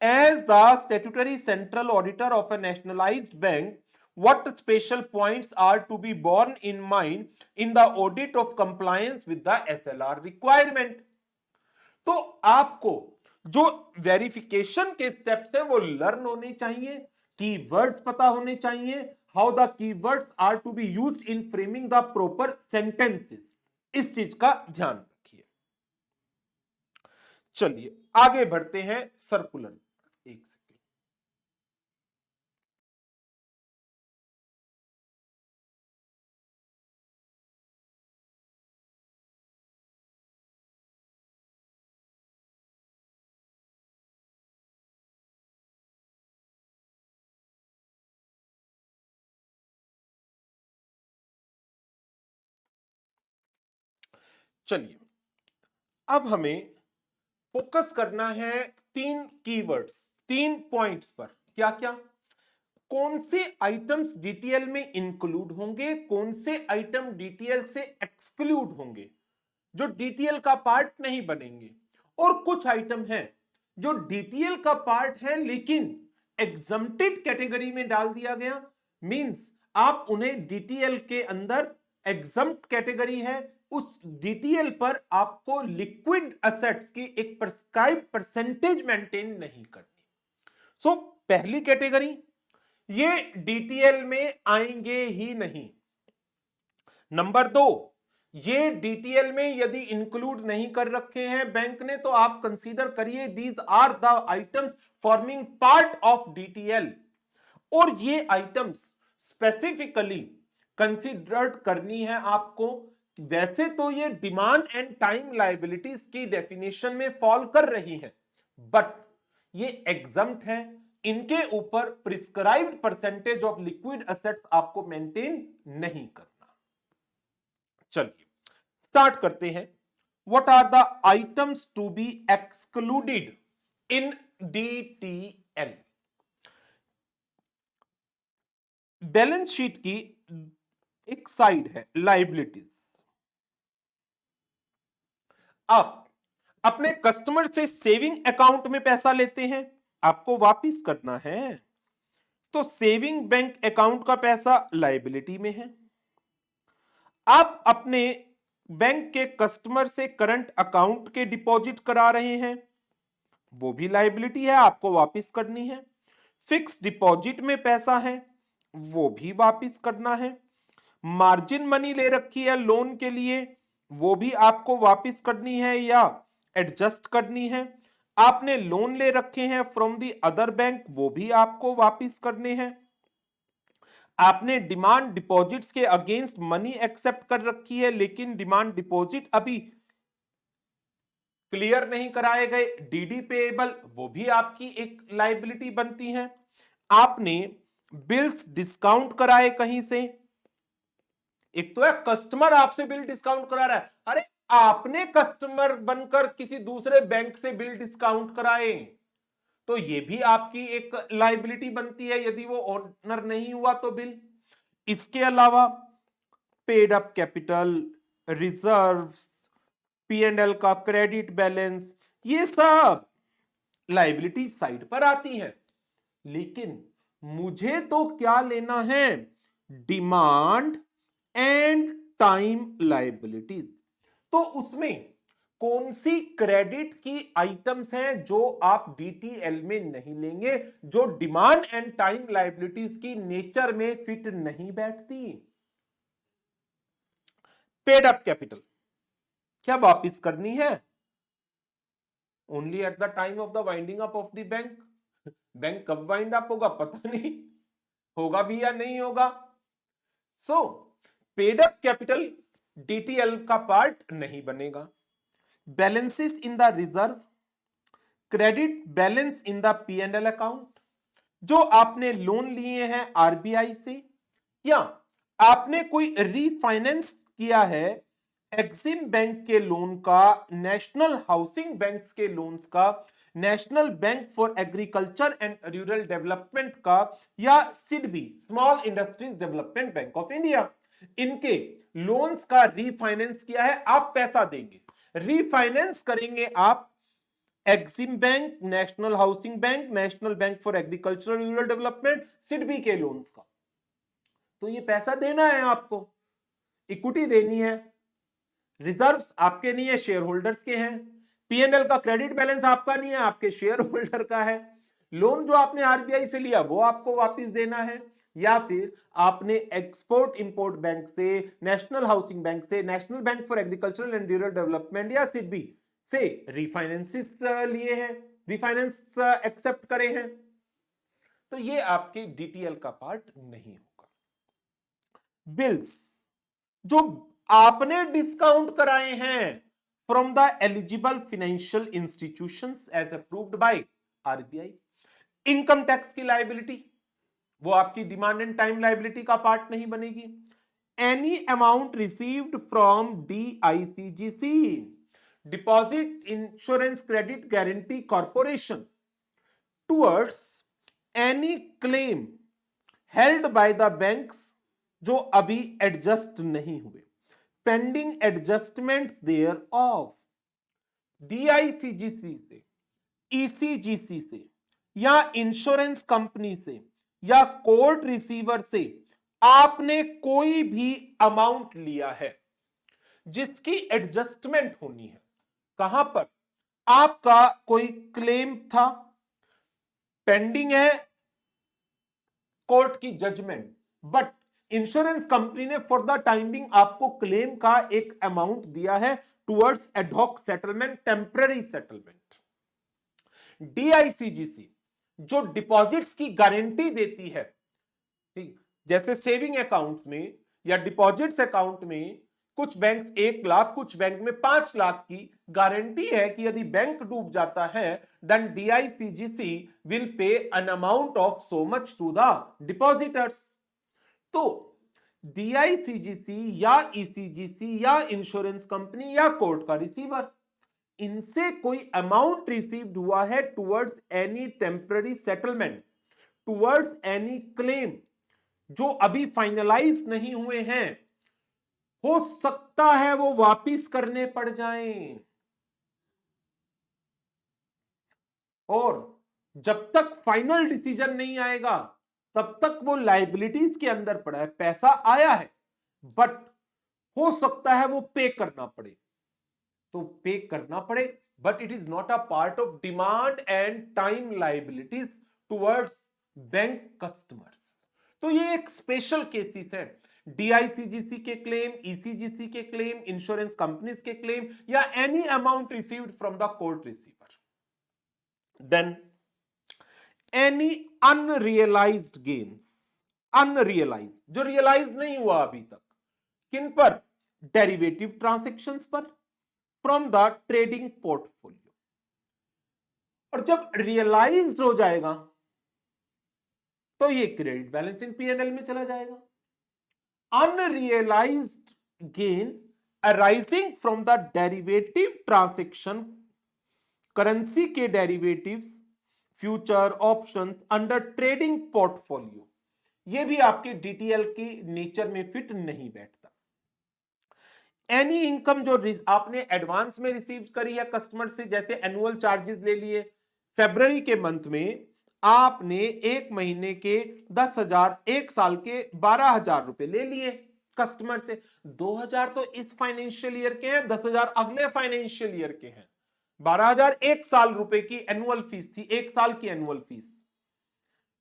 As the statutory central auditor of a nationalized bank, what special points are to be borne in mind in the audit of compliance with the SLR requirement। तो आपको जो वेरिफिकेशन के स्टेप्स है वो लर्न होने चाहिए, कीवर्ड्स पता होने चाहिए, how the keywords are to be used in framing the proper sentences, इस चीज का ध्यान रखिए। चलिए आगे बढ़ते हैं सर्कुलर। एक सेकेंड। चलिए अब हमें फोकस करना है तीन कीवर्ड्स, तीन पॉइंट्स पर। क्या क्या? कौन से आइटम्स डीटीएल में इंक्लूड होंगे, कौन से आइटम डीटीएल से एक्सक्लूड होंगे, जो डीटीएल का पार्ट नहीं बनेंगे, और कुछ आइटम हैं जो डीटीएल का पार्ट है लेकिन एग्जम्प्टेड कैटेगरी में डाल दिया गया। मींस आप उन्हें डीटीएल के अंदर एग्जम्प्ट कैटेगरी है, उस डीटीएल पर आपको लिक्विड एसेट्स की एक प्रिस्क्राइब परसेंटेज मेंटेन नहीं करनी। सो पहली कैटेगरी, ये डीटीएल में आएंगे ही नहीं। नंबर दो, ये डीटीएल में यदि इंक्लूड नहीं कर रखे हैं बैंक ने तो आप कंसीडर करिए these are the items forming part of DTL, और ये आइटम्स स्पेसिफिकली कंसीडर्ड करनी है आपको। वैसे तो ये डिमांड एंड टाइम लायबिलिटीज की डेफिनेशन में फॉल कर रही है, बट ये एग्जम्प्ट है, इनके ऊपर prescribed percentage of liquid assets आपको मेंटेन नहीं करना। चलिए स्टार्ट करते हैं। What are the items to be excluded in DTL? Balance sheet की एक साइड है लायबिलिटीज। आप अपने कस्टमर से सेविंग अकाउंट में पैसा लेते हैं, आपको वापस करना है, तो सेविंग बैंक अकाउंट का पैसा लायबिलिटी में है। आप अपने बैंक के कस्टमर से करंट अकाउंट के डिपॉजिट करा रहे हैं, वो भी लायबिलिटी है, आपको वापस करनी है। फिक्स डिपॉजिट में पैसा है, वो भी वापस करना है। मार्जिन मनी ले रखी है लोन के लिए, वो भी आपको वापस करनी है या एडजस्ट करनी है। आपने लोन ले रखे हैं फ्रॉम दी अदर बैंक, वो भी आपको वापस करने हैं। आपने डिमांड डिपॉजिट्स के अगेंस्ट मनी एक्सेप्ट कर रखी है लेकिन डिमांड डिपॉजिट अभी क्लियर नहीं कराए गए, डीडी पेएबल, वो भी आपकी एक लायबिलिटी बनती है। आपने बिल्स डिस्काउंट कराए कहीं से, एक तो है कस्टमर आपसे बिल डिस्काउंट करा रहा है, अरे आपने कस्टमर बनकर किसी दूसरे बैंक से बिल डिस्काउंट कराए तो ये भी आपकी एक लायबिलिटी बनती है यदि वो ओनर नहीं हुआ तो बिल। इसके अलावा paid up capital, reserves, P&L का क्रेडिट बैलेंस, ये सब लायबिलिटी साइड पर आती है। लेकिन मुझे तो क्या लेना है? Demand and time liabilities. तो उसमें कौन सी क्रेडिट की आइटम्स हैं जो आप डीटीएल में नहीं लेंगे, जो डिमांड एंड टाइम लायबिलिटीज की नेचर में फिट नहीं बैठती? पेड अप कैपिटल क्या वापिस करनी है? Only at the time of the winding up of the bank. Bank कब वाइंड अप होगा पता नहीं, होगा भी या नहीं होगा। सो पेड अप कैपिटल डीटीएल का पार्ट नहीं बनेगा। Balances in the reserve, credit balance in the P&L account, जो आपने लोन लिए हैं आरबीआई से या आपने कोई रीफाइनेंस किया है एक्सिम बैंक के लोन का, नेशनल हाउसिंग बैंक्स के लोन्स का, national bank for agriculture and rural development का, या SIDBI small industries development bank of India, इनके लोन्स का रीफाइनेंस किया है, आप पैसा देंगे। रीफाइनेंस करेंगे आप Exim bank, national housing bank, national bank for agriculture rural development, SIDBI के लोन्स का। तो ये पैसा देना है आपको, इक्विटी देनी है, रिजर्व्स आपके नहीं है, शेयर होल्डर्स के हैं, पीएनएल का क्रेडिट बैलेंस आपका नहीं है, आपके शेयर होल्डर का है, लोन जो आपने आरबीआई से लिया वो आपको वापस देना है, या फिर आपने एक्सपोर्ट इंपोर्ट बैंक से, नेशनल हाउसिंग बैंक से, national bank for agricultural and rural development या सिडबी से रिफाइनेंसिस लिए हैं, रिफाइनेंस एक्सेप्ट करे हैं, तो ये आपके डीटीएल का पार्ट नहीं होगा। बिल्स जो आपने डिस्काउंट कराए हैं from the eligible financial institutions as approved by RBI, income tax की लायबिलिटी वो आपकी डिमांड एंड टाइम लायबिलिटी का पार्ट नहीं बनेगी। Any amount received from DICGC, deposit insurance credit guarantee corporation, towards any claim held by the banks जो अभी एडजस्ट नहीं हुए, pending adjustment thereof, DICGC से, ईसीजीसी से या इंश्योरेंस कंपनी से या कोर्ट रिसीवर से आपने कोई भी अमाउंट लिया है जिसकी एडजस्टमेंट होनी है, कहां पर आपका कोई क्लेम था, पेंडिंग है कोर्ट की जजमेंट, बट इंश्योरेंस कंपनी ने फॉर द टाइमिंग आपको क्लेम का एक अमाउंट दिया है towards ad hoc settlement, temporary settlement. DICGC जो डिपॉजिट्स की गारंटी देती है, ठीक, जैसे सेविंग अकाउंट में या डिपॉजिट्स अकाउंट में कुछ बैंक 1 लाख, कुछ बैंक में 5 लाख की गारंटी है कि यदि बैंक डूब जाता है then DICGC will pay an amount of so much to the depositors. तो डीआईसीजीसी या ईसीजीसी या इंश्योरेंस कंपनी या कोर्ट का रिसीवर, इनसे कोई अमाउंट रिसीव्ड हुआ है towards any temporary settlement, towards any claim जो अभी फाइनलाइज नहीं हुए हैं, हो सकता है वो वापिस करने पड़ जाएं, और जब तक फाइनल डिसीजन नहीं आएगा तब तक वो लाइबिलिटीज के अंदर पड़ा है, पैसा आया है बट हो सकता है वो पे करना पड़े, तो पे करना पड़े, but it is not a part of demand and time liabilities towards bank customers. तो ये एक स्पेशल केसेस है, डीआईसीजीसी के क्लेम, ईसीजीसी के क्लेम, इंश्योरेंस कंपनीज के क्लेम या any amount received from the court receiver. Then any unrealised gains, unrealised जो रियलाइज नहीं हुआ अभी तक, किन पर, डेरिवेटिव ट्रांजैक्शंस पर, फ्रॉम द ट्रेडिंग पोर्टफोलियो, और जब रियलाइज हो जाएगा तो ये क्रेडिट बैलेंस इन पीएनएल में चला जाएगा। Unrealised gain arising from the derivative transaction, currency के derivatives, future, options under trading portfolio, ये भी आपके डीटीएल की नेचर में फिट नहीं बैठता। एनी इनकम जो आपने एडवांस में रिसीव करी है कस्टमर से, जैसे एनुअल चार्जेस ले लिए, फरवरी के मंथ में आपने एक महीने के 10,000, एक साल के 12,000 रुपए ले लिए कस्टमर से, 2,000 तो इस फाइनेंशियल ईयर के हैं, 10,000 अगले फाइनेंशियल ईयर के हैं, 12,000 एक साल रुपए की एनुअल फीस थी, एक साल की एनुअल फीस,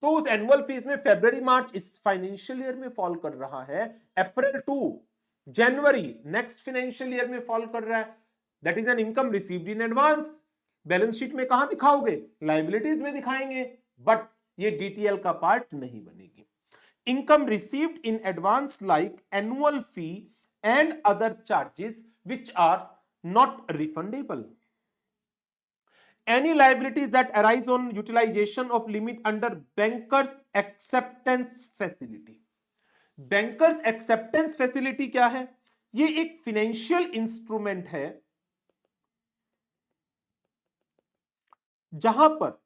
तो उस एनुअल फीस में फरवरी मार्च इस फाइनेंशियल ईयर में फॉल कर रहा है, April to January next financial year में फॉल कर रहा है, that is an income received in advance. Balance sheet में कहां दिखाओगे, लायबिलिटीज में दिखाएंगे, बट ये डीटीएल का पार्ट नहीं बनेगी। Income received in advance like annual fee and other charges which are not refundable. Any liabilities that arise on utilization of limit under bankers acceptance facility. Bankers acceptance facility क्या है? ये एक फाइनेंशियल इंस्ट्रूमेंट है जहां पर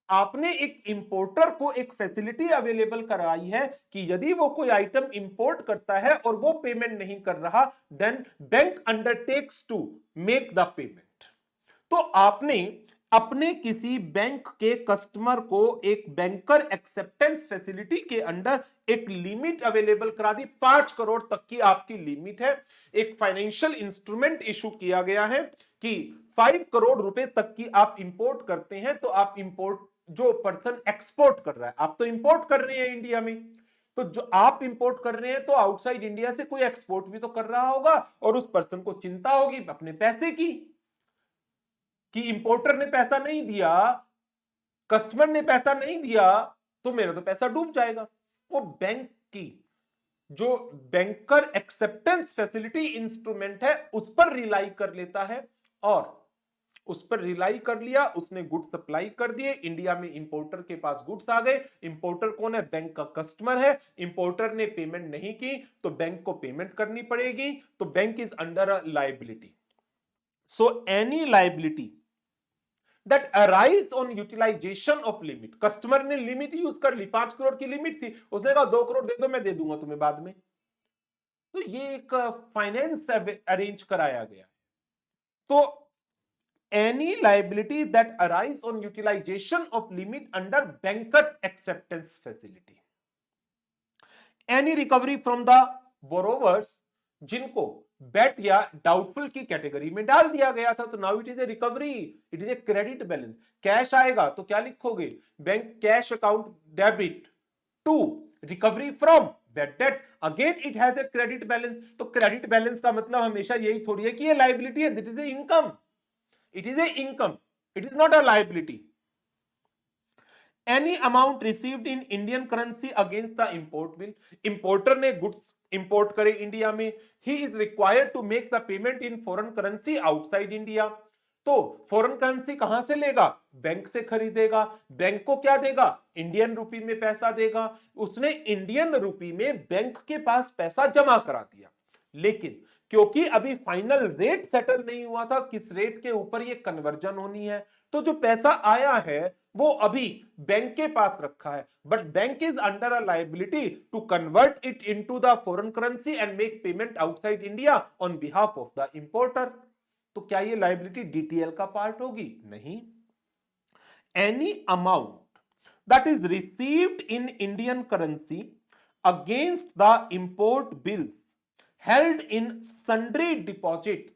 आपने एक इंपोर्टर को एक फैसिलिटी अवेलेबल कराई है कि यदि वो कोई आइटम इंपोर्ट करता है और वो पेमेंट नहीं कर रहा, then bank undertakes to make the payment. तो आपने अपने किसी बैंक के कस्टमर को एक बैंकर एक्सेप्टेंस फैसिलिटी के अंडर एक लिमिट अवेलेबल करा दी, 5 करोड़ तक की आपकी लिमिट है। एक फाइनेंशियल इंस्ट्रूमेंट इशू किया गया है कि 5 करोड़ रुपए तक की आप इंपोर्ट करते हैं तो आप इंपोर्ट, जो पर्सन एक्सपोर्ट कर रहा है, आप तो इंपोर्ट कर रहे हैं इंडिया में, तो जो आप इंपोर्ट कर रहे हैं तो आउटसाइड इंडिया से कोई एक्सपोर्ट भी तो कर रहा होगा, और उस पर्सन को चिंता होगी अपने पैसे की कि इंपोर्टर ने पैसा नहीं दिया, कस्टमर ने पैसा नहीं दिया, तो मेरा तो पैसा डूब जाएगा। वो बैंक की जो बैंकर एक्सेप्टेंस फैसिलिटी इंस्ट्रूमेंट है उस पर रिलाई कर लेता है, और उस पर रिलाई कर लिया, उसने गुड्स सप्लाई कर दिए, इंडिया में इंपोर्टर के पास गुड्स आ गए। इंपोर्टर कौन है? बैंक का कस्टमर है। इंपोर्टर ने पेमेंट नहीं की तो बैंक को पेमेंट करनी पड़ेगी, तो bank is under a liability. So any liability that arise on utilization of limit, customer ने लिमिट यूज कर ली, 5 करोड़ की लिमिट थी, उसने कहा 2 करोड़ दे दो, मैं दे दूंगा तुम्हें बाद में, तो ये एक फाइनेंस अरेंज कराया गया। तो any liability that arise on utilization of limit under bankers acceptance facility, any recovery from the borrowers जिनको बेट या डाउटफुल की कैटेगरी में डाल दिया गया था, तो now it is a recovery, it is a credit balance. Cash आएगा तो क्या लिखोगे? Bank cash account debit to recovery from bad debt, again it has a credit balance. तो क्रेडिट बैलेंस का मतलब हमेशा यही थोड़ी है कि ये लायबिलिटी है, that is a income, it is a income, it is not a liability. Any amount received in Indian currency against the import bill, importer ने goods import करे इंडिया में, he is required to make the payment in foreign currency outside India। तो फॉरेन करेंसी कहां से लेगा? बैंक से खरीदेगा, बैंक को क्या देगा? इंडियन रुपी में पैसा देगा। उसने इंडियन रुपी में बैंक के पास पैसा जमा करा दिया, लेकिन क्योंकि अभी फाइनल रेट सेटल नहीं हुआ था किस रेट के ऊपर ये कन्वर्जन होनी है, तो जो पैसा आया है वो अभी बैंक के पास रखा है, but bank is under a liability to convert it into the foreign currency and make payment outside India on behalf of the importer. तो क्या ये लायबिलिटी डीटीएल का पार्ट होगी? नहीं। Any amount that is received in Indian currency against the import bills held in sundry deposits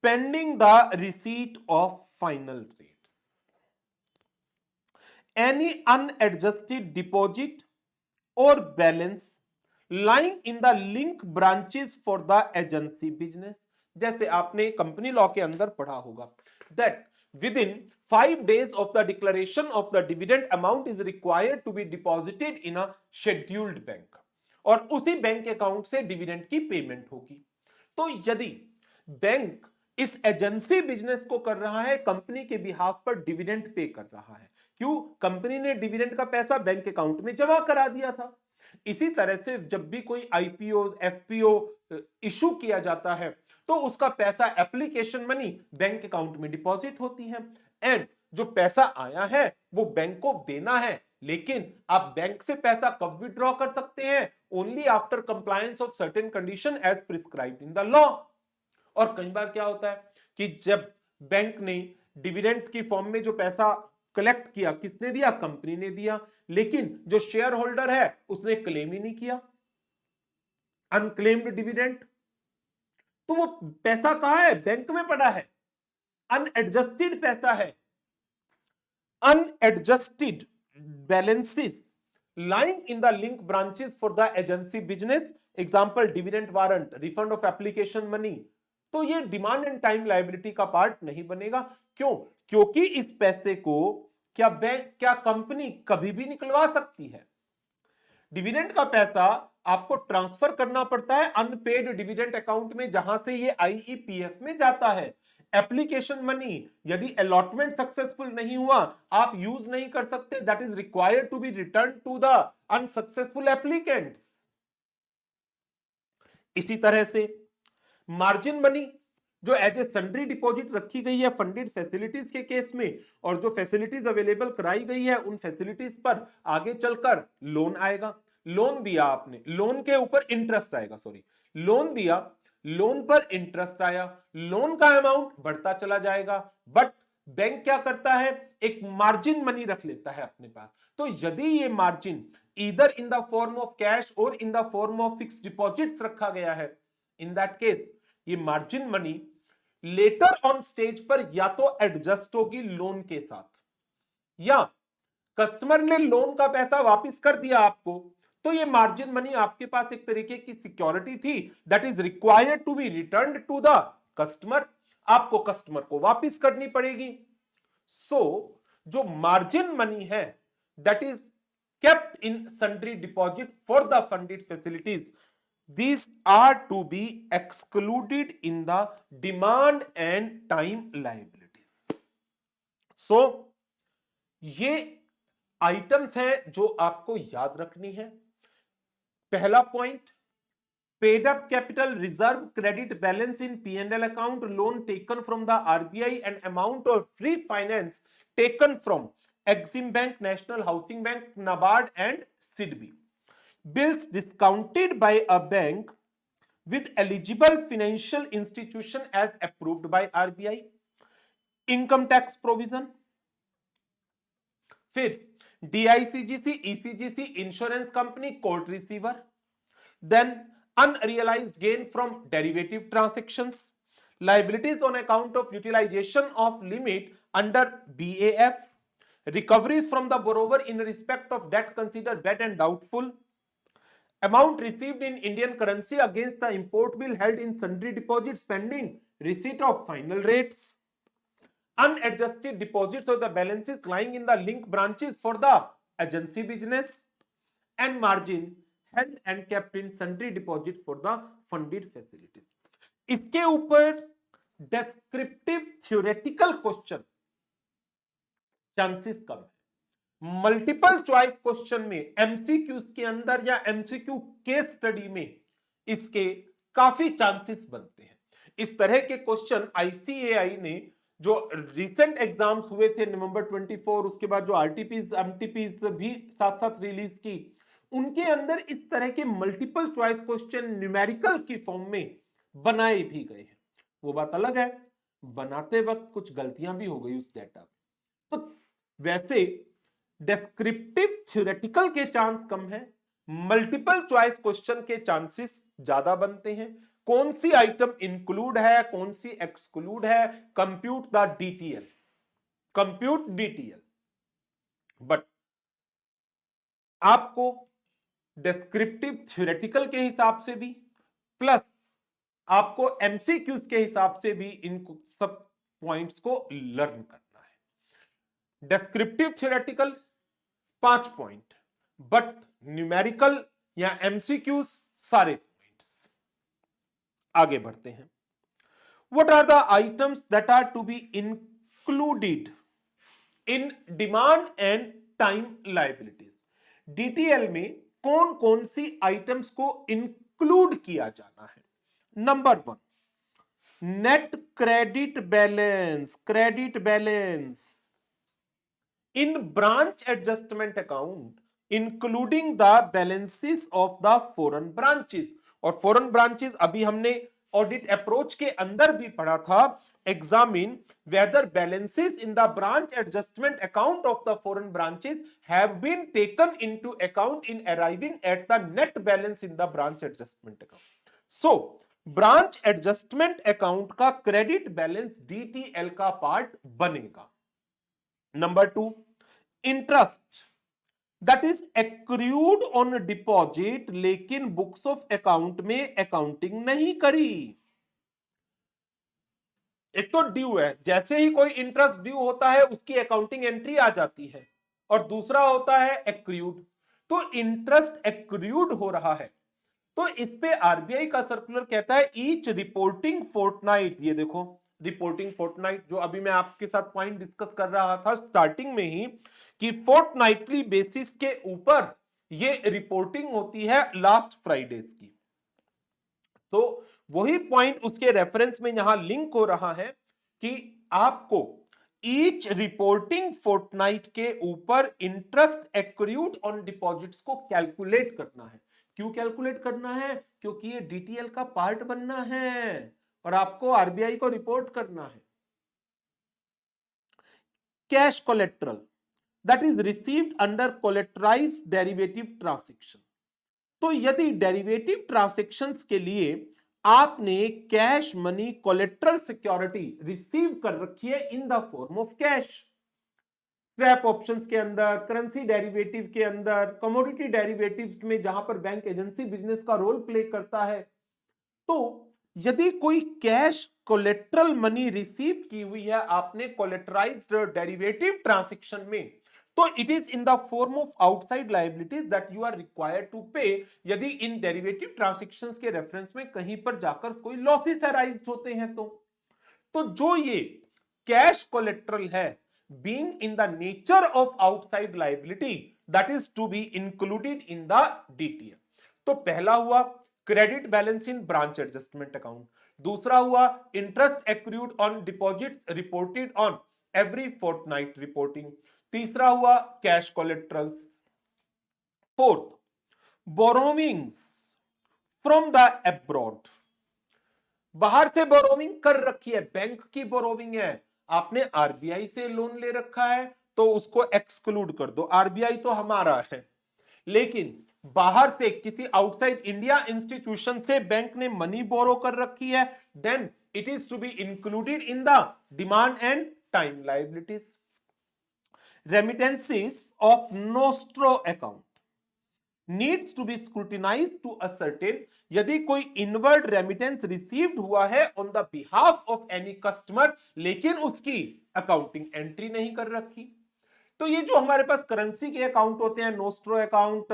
pending the receipt of final rates. Any unadjusted deposit or balance lying in the link branches for the agency business, जैसे आपने कंपनी लॉ के अंदर पढ़ा होगा that within 5 days of the declaration of the dividend amount is required to be deposited in a scheduled bank, और उसी बैंक अकाउंट से डिविडेंड की पेमेंट होगी। तो यदि बैंक इस एजेंसी बिजनेस को कर रहा है, कंपनी के बिहाफ पर डिविडेंड पे कर रहा है, क्यों? कंपनी ने डिविडेंड का पैसा बैंक अकाउंट में जमा करा दिया था। इसी तरह से जब भी कोई आईपीओ एफपीओ इशू किया जाता है तो उसका पैसा एप्लीकेशन मनी बैंक अकाउंट में डिपॉजिट होती है, एंड जो पैसा आया है वो बैंक को देना है, लेकिन आप बैंक से पैसा कब विड्रॉ कर सकते हैं? Only after compliance of certain condition as prescribed in the law. और कई बार क्या होता है कि जब बैंक ने डिविडेंड की फॉर्म में जो पैसा कलेक्ट किया, किसने दिया? कंपनी ने दिया, लेकिन जो शेयर होल्डर है उसने क्लेम ही नहीं किया, अनक्लेम्ड डिविडेंड, तो वो पैसा कहां है? बैंक में पड़ा है, अनएडजस्टेड पैसा है। Unadjusted balances lying in the link branches for the agency business, example dividend warrant, refund of application money, तो ये डिमांड एंड टाइम लायबिलिटी का पार्ट नहीं बनेगा। क्यों? क्योंकि इस पैसे को क्या बैंक, क्या कंपनी कभी भी निकलवा सकती है? डिविडेंड का पैसा आपको ट्रांसफर करना पड़ता है अनपेड डिविडेंड अकाउंट में, जहां से ये आईईपीएफ में जाता है। एप्लीकेशन मनी यदि अलॉटमेंट सक्सेसफुल नहीं हुआ, आप यूज नहीं कर सकते, that is required to be return to the unsuccessful applicants. इसी तरह से मार्जिन मनी जो एज ए सन्ड्री डिपॉजिट रखी गई है फंडेड फैसिलिटीज के केस में, और जो फैसिलिटीज अवेलेबल कराई गई है उन फैसिलिटीज पर आगे चलकर लोन आएगा। लोन दिया आपने, लोन के ऊपर इंटरेस्ट आएगा, सॉरी, लोन दिया, लोन पर इंटरेस्ट आया, लोन का अमाउंट बढ़ता चला जाएगा, बट बैंक क्या करता है, एक मार्जिन मनी रख लेता है अपने पास। तो यदि ये margin either in the form of cash और in the form of fixed deposits रखा गया है, इन दैट केस ये margin money later on stage पर या तो एडजस्ट होगी लोन के साथ, या कस्टमर ने लोन का पैसा वापस कर दिया आपको, तो ये मार्जिन मनी आपके पास एक तरीके की सिक्योरिटी थी that is required to be return to the customer, आपको कस्टमर को वापस करनी पड़ेगी। सो जो मार्जिन मनी है that is kept in sundry deposit for the funded facilities, these are to be excluded in the demand and time liabilities. So ये आइटम्स हैं जो आपको याद रखनी है। पहला point, paid up capital reserve credit balance in P&L account, loan taken from the RBI and amount of free finance taken from Exim bank, national housing bank, NABARD and SIDBI. Bills discounted by a bank with eligible financial institution as approved by RBI, income tax provision, फिर DICGC, ECGC, insurance company, court receiver, then unrealized gain from derivative transactions, liabilities on account of utilization of limit under BAF, recoveries from the borrower in respect of debt considered bad and doubtful, amount received in Indian currency against the import bill held in sundry deposits pending receipt of final rates, unadjusted deposits of the balances lying in the link branches for the agency business, and margin held and kept in sundry deposit for the funded facilities. इसके ऊपर descriptive theoretical question चांसेस कम है। मल्टीपल चॉइस क्वेश्चन में, एमसीक्यूज के अंदर या एमसीक्यू केस स्टडी में इसके काफी चांसेस बनते हैं। इस तरह के क्वेश्चन आईसीएआई ने जो रिसेंट एग्जाम्स हुए थे नवंबर 24, उसके बाद जो आरटीपीज एमटीपीज भी साथ साथ रिलीज की, उनके अंदर इस तरह के मल्टीपल चॉइस क्वेश्चन न्यूमेरिकल की फॉर्म में बनाए भी गए हैं। वो बात अलग है, बनाते वक्त कुछ गलतियां भी हो गई उस डेटा में। तो वैसे डिस्क्रिप्टिव थ्योरेटिकल के चांस कम है, मल्टीपल चॉइस क्वेश्चन के चांसेस ज्यादा बनते हैं। कौन सी आइटम इंक्लूड है, कौन सी एक्सक्लूड है, compute the DTL, compute DTL. But आपको डिस्क्रिप्टिव थ्योरेटिकल के हिसाब से भी प्लस आपको एमसीक्यूज के हिसाब से भी इन सब पॉइंट्स को लर्न करना है। Descriptive theoretical 5 point, but numerical या एमसीक्यूज सारे पॉइंट्स। आगे बढ़ते हैं। What are the items that are to be included in demand and time liabilities. DTL में कौन कौन सी आइटम्स को इंक्लूड किया जाना है। Number 1, net credit balance, credit balance in branch adjustment account including the balances of the foreign branches। और foreign branches अभी हमने ऑडिट अप्रोच के अंदर भी पढ़ा था, examine whether balances in the branch adjustment account of the foreign branches have been taken into account in arriving at the net balance in the branch adjustment account। so branch adjustment account का credit balance DTL का पार्ट बनेगा। Number 2, interest that is accrued on deposit लेकिन बुक्स ऑफ अकाउंट में अकाउंटिंग नहीं करी। एक तो ड्यू है, जैसे ही कोई इंटरेस्ट ड्यू होता है उसकी अकाउंटिंग एंट्री आ जाती है, और दूसरा होता है एक्रूड। तो इंटरेस्ट एक्रूड हो रहा है, तो इस पे आरबीआई का सर्कुलर कहता है ईच रिपोर्टिंग फोर्टनाइट, ये देखो रिपोर्टिंग फोर्टनाइट, जो अभी मैं आपके साथ पॉइंट डिस्कस कर रहा था स्टार्टिंग में ही कि फोर्टनाइटली बेसिस के ऊपर ये रिपोर्टिंग होती है लास्ट फ्राइडेज की। तो वही पॉइंट उसके रेफरेंस में यहां लिंक हो रहा है कि आपको ईच रिपोर्टिंग फोर्टनाइट के ऊपर इंटरेस्ट एक्रूड ऑन डिपॉजिट्स को कैलकुलेट करना है। क्यों कैलकुलेट करना है? क्योंकि ये डीटीएल का पार्ट बनना है और आपको आरबीआई को रिपोर्ट करना है। Cash collateral that is received under collateralised derivative transaction. तो यदि डेरिवेटिव ट्रांजैक्शंस के लिए आपने cash money collateral security receive कर रखी है in the form of cash, swap options के अंदर, करेंसी डेरिवेटिव के अंदर, कमोडिटी डेरिवेटिव्स में जहां पर बैंक एजेंसी बिजनेस का रोल प्ले करता है, तो यदि कोई कैश कोलेट्रल मनी रिसीव की हुई है आपने कोलेटराइज्ड डेरिवेटिव ट्रांजैक्शन में, तो it is in the form of outside liabilities that you are required to pay, यदि इन डेरिवेटिव ट्रांजैक्शंस के रेफरेंस में कहीं पर जाकर कोई लॉसेस अराइज होते हैं तो जो ये कैश कोलेट्रल है being in the nature of outside liability that is to be included in the DTL. तो पहला हुआ credit balance in branch adjustment account, दूसरा हुआ interest accrued on deposits reported on every fortnight reporting, तीसरा हुआ cash collaterals, fourth borrowings from the abroad, बाहर से बोरोविंग कर रखी है, बैंक की बोरोविंग है, आपने आरबीआई से लोन ले रखा है तो उसको एक्सक्लूड कर दो, आरबीआई तो हमारा है, लेकिन बाहर से किसी आउटसाइड इंडिया इंस्टीट्यूशन से बैंक ने मनी बोरो कर रखी है, then it is to be included in the demand and time liabilities. Remittances of nostro account needs to be scrutinized to ascertain यदि कोई इनवर्ड रेमिटेंस रिसीव्ड हुआ है on the behalf of any customer लेकिन उसकी अकाउंटिंग एंट्री नहीं कर रखी, तो ये जो हमारे पास करेंसी के अकाउंट होते हैं, नोस्ट्रो अकाउंट,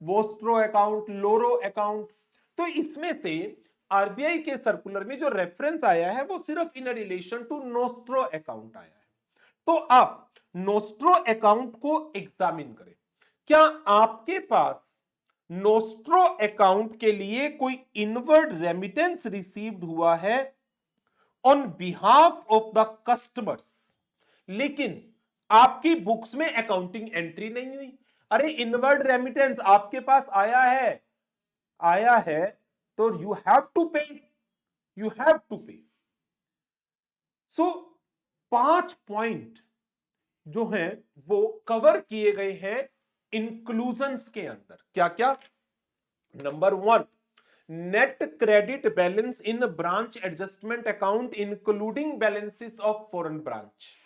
वोस्ट्रो अकाउंट, लोरो अकाउंट, तो इसमें से आरबीआई के सर्कुलर में जो रेफरेंस आया है वो सिर्फ in relation to nostro account आया है। तो आप नोस्ट्रो अकाउंट को एग्जामिन करें, क्या आपके पास नोस्ट्रो अकाउंट के लिए कोई इनवर्ड रेमिटेंस रिसीव्ड हुआ है on behalf of the customers लेकिन आपकी बुक्स में अकाउंटिंग एंट्री नहीं हुई। अरे इनवर्ड रेमिटेंस आपके पास आया है तो यू हैव टू पे। सो 5 पॉइंट जो हैं वो कवर किए गए हैं इंक्लूजन्स के अंदर। क्या क्या? Number 1, net credit balance in branch adjustment account including balances of foreign branch.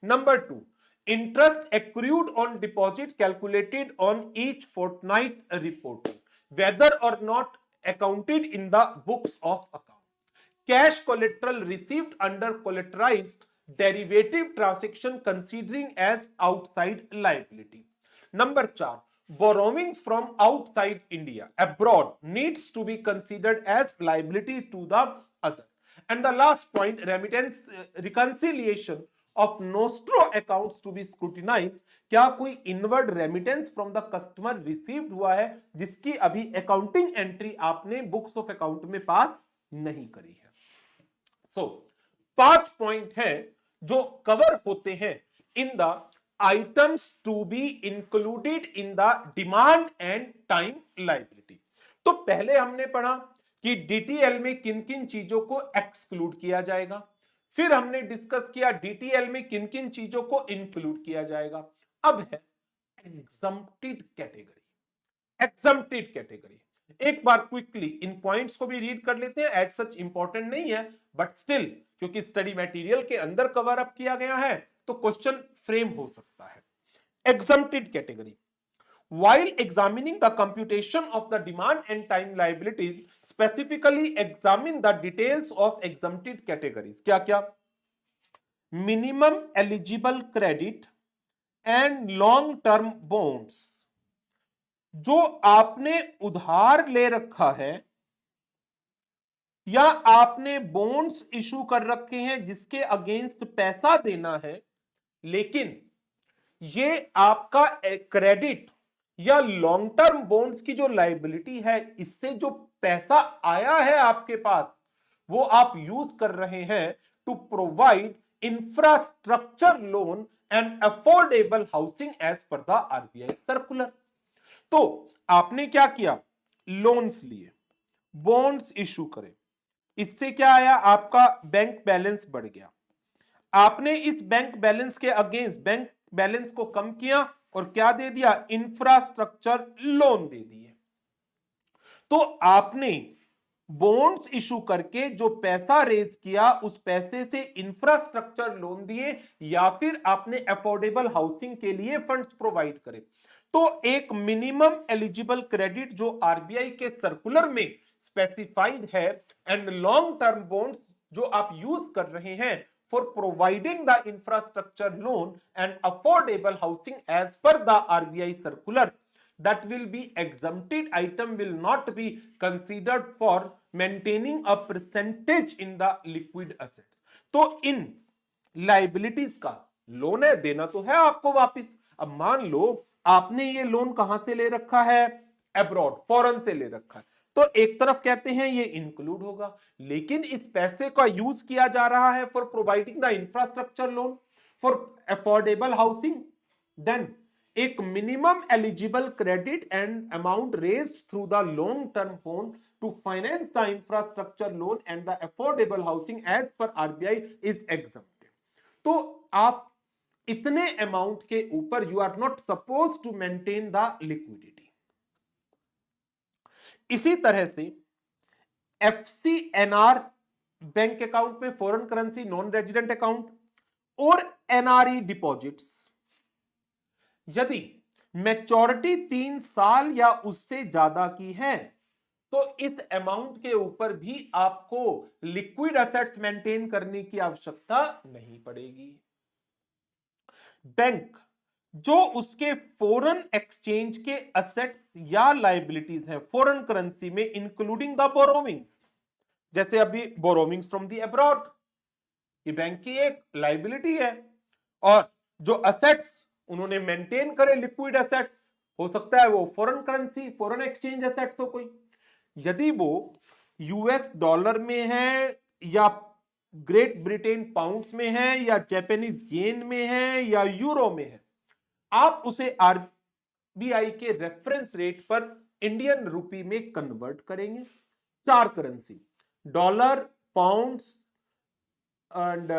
Number 2, interest accrued on deposit calculated on each fortnight reporting whether or not accounted in the books of account, cash collateral received under collateralized derivative transaction considering as outside liability. Number 4, borrowings from outside India abroad needs to be considered as liability to the other. And the last point, remittance reconciliation of nostro accounts to be scrutinized, क्या कोई inward remittance from the customer received हुआ है जिसकी अभी अकाउंटिंग एंट्री आपने बुक्स ऑफ अकाउंट में पास नहीं करी है। सो 5 पॉइंट हैं जो कवर होते हैं in the items to be included in the demand and time liability. तो पहले हमने पढ़ा कि डीटीएल में किन किन चीजों को एक्सक्लूड किया जाएगा, फिर हमने डिस्कस किया डीटीएल में किन किन चीजों को इंक्लूड किया जाएगा। अब है एग्जम्प्टेड कैटेगरी। एक बार क्विकली इन पॉइंट्स को भी रीड कर लेते हैं, एज सच इंपॉर्टेंट नहीं है बट स्टिल क्योंकि स्टडी मटेरियल के अंदर कवर अप किया गया है तो क्वेश्चन फ्रेम हो सकता है। Exempted category, while examining the computation of the demand and time liabilities, specifically examine the details of exempted categories. क्या क्या? Minimum eligible credit and long term bonds, जो आपने उधार ले रखा है या आपने बॉन्ड्स इशू कर रखे हैं जिसके अगेंस्ट पैसा देना है, लेकिन ये आपका क्रेडिट या लॉन्ग टर्म बॉन्ड्स की जो लायबिलिटी है, इससे जो पैसा आया है आपके पास वो आप यूज कर रहे हैं to provide infrastructure loan and affordable housing as per the RBI circular. तो आपने क्या किया? लोन्स लिए, बॉन्ड्स इशू करे, इससे क्या आया? आपका बैंक बैलेंस बढ़ गया, आपने इस बैंक बैलेंस के अगेंस्ट बैंक बैलेंस को कम किया और क्या दे दिया, इंफ्रास्ट्रक्चर लोन दे दिए। तो आपने बॉन्ड्स इशू करके जो पैसा रेज किया उस पैसे से इंफ्रास्ट्रक्चर लोन दिए या फिर आपने अफोर्डेबल हाउसिंग के लिए फंड्स प्रोवाइड करे। तो एक मिनिमम एलिजिबल क्रेडिट जो आरबीआई के सर्कुलर में स्पेसिफाइड है एंड लॉन्ग टर्म बॉन्ड्स जो आप यूज कर रहे हैं for providing the infrastructure loan and affordable housing as per the RBI circular, that will be exempted item will not be considered for maintaining a percentage in the liquid assets। तो इन लाइबिलिटीज का लोन है, देना तो है आपको वापस। अब मान लो आपने ये लोन कहां से ले रखा है, अब्रॉड फॉरेन से ले रखा है, तो एक तरफ कहते हैं ये इंक्लूड होगा, लेकिन इस पैसे का यूज किया जा रहा है for providing the infrastructure loan for affordable housing, then एक minimum eligible credit and amount raised through the long term bond to finance the infrastructure loan and the affordable housing as per RBI is exempted. तो आप इतने अमाउंट के ऊपर you are not suppose to maintain the liquidity. इसी तरह से एफसीएनआर बैंक अकाउंट में foreign currency non resident account और एनआरई डिपॉजिट्स, यदि मैच्योरिटी 3 साल या उससे ज्यादा की है तो इस अमाउंट के ऊपर भी आपको लिक्विड एसेट्स मेंटेन करने की आवश्यकता नहीं पड़ेगी। बैंक जो उसके फॉरेन एक्सचेंज के एसेट्स या लायबिलिटीज हैं फॉरेन करेंसी में इंक्लूडिंग द बोरोविंग्स, जैसे अभी बोरोविंग्स फ्रॉम द अब्रॉड, ये बैंक की एक लायबिलिटी है, और जो एसेट्स उन्होंने मेंटेन करे लिक्विड एसेट्स, हो सकता है वो foreign currency foreign exchange assets हो कोई, यदि वो यूएस डॉलर में है या ग्रेट ब्रिटेन पाउंड्स में है या जापानीज येन में है या यूरो में है, आप उसे आरबीआई के रेफरेंस रेट पर इंडियन रुपी में कन्वर्ट करेंगे। 4 currency, dollar, pounds and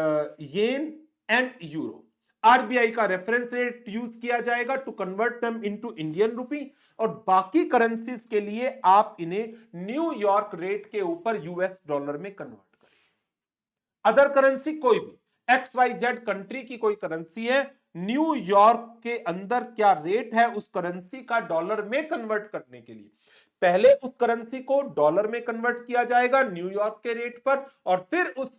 yen and euro, RBI का रेफरेंस रेट यूज किया जाएगा to convert them into Indian rupee, और बाकी करेंसीज के लिए आप इन्हें न्यूयॉर्क रेट के ऊपर यूएस डॉलर में कन्वर्ट करेंगे। अदर करेंसी कोई भी XYZ कंट्री की कोई करेंसी है, न्यूयॉर्क के अंदर क्या रेट है उस करेंसी का डॉलर में कन्वर्ट करने के लिए पहले उस करेंसी को डॉलर में कन्वर्ट किया जाएगा न्यूयॉर्क के रेट पर, और फिर उस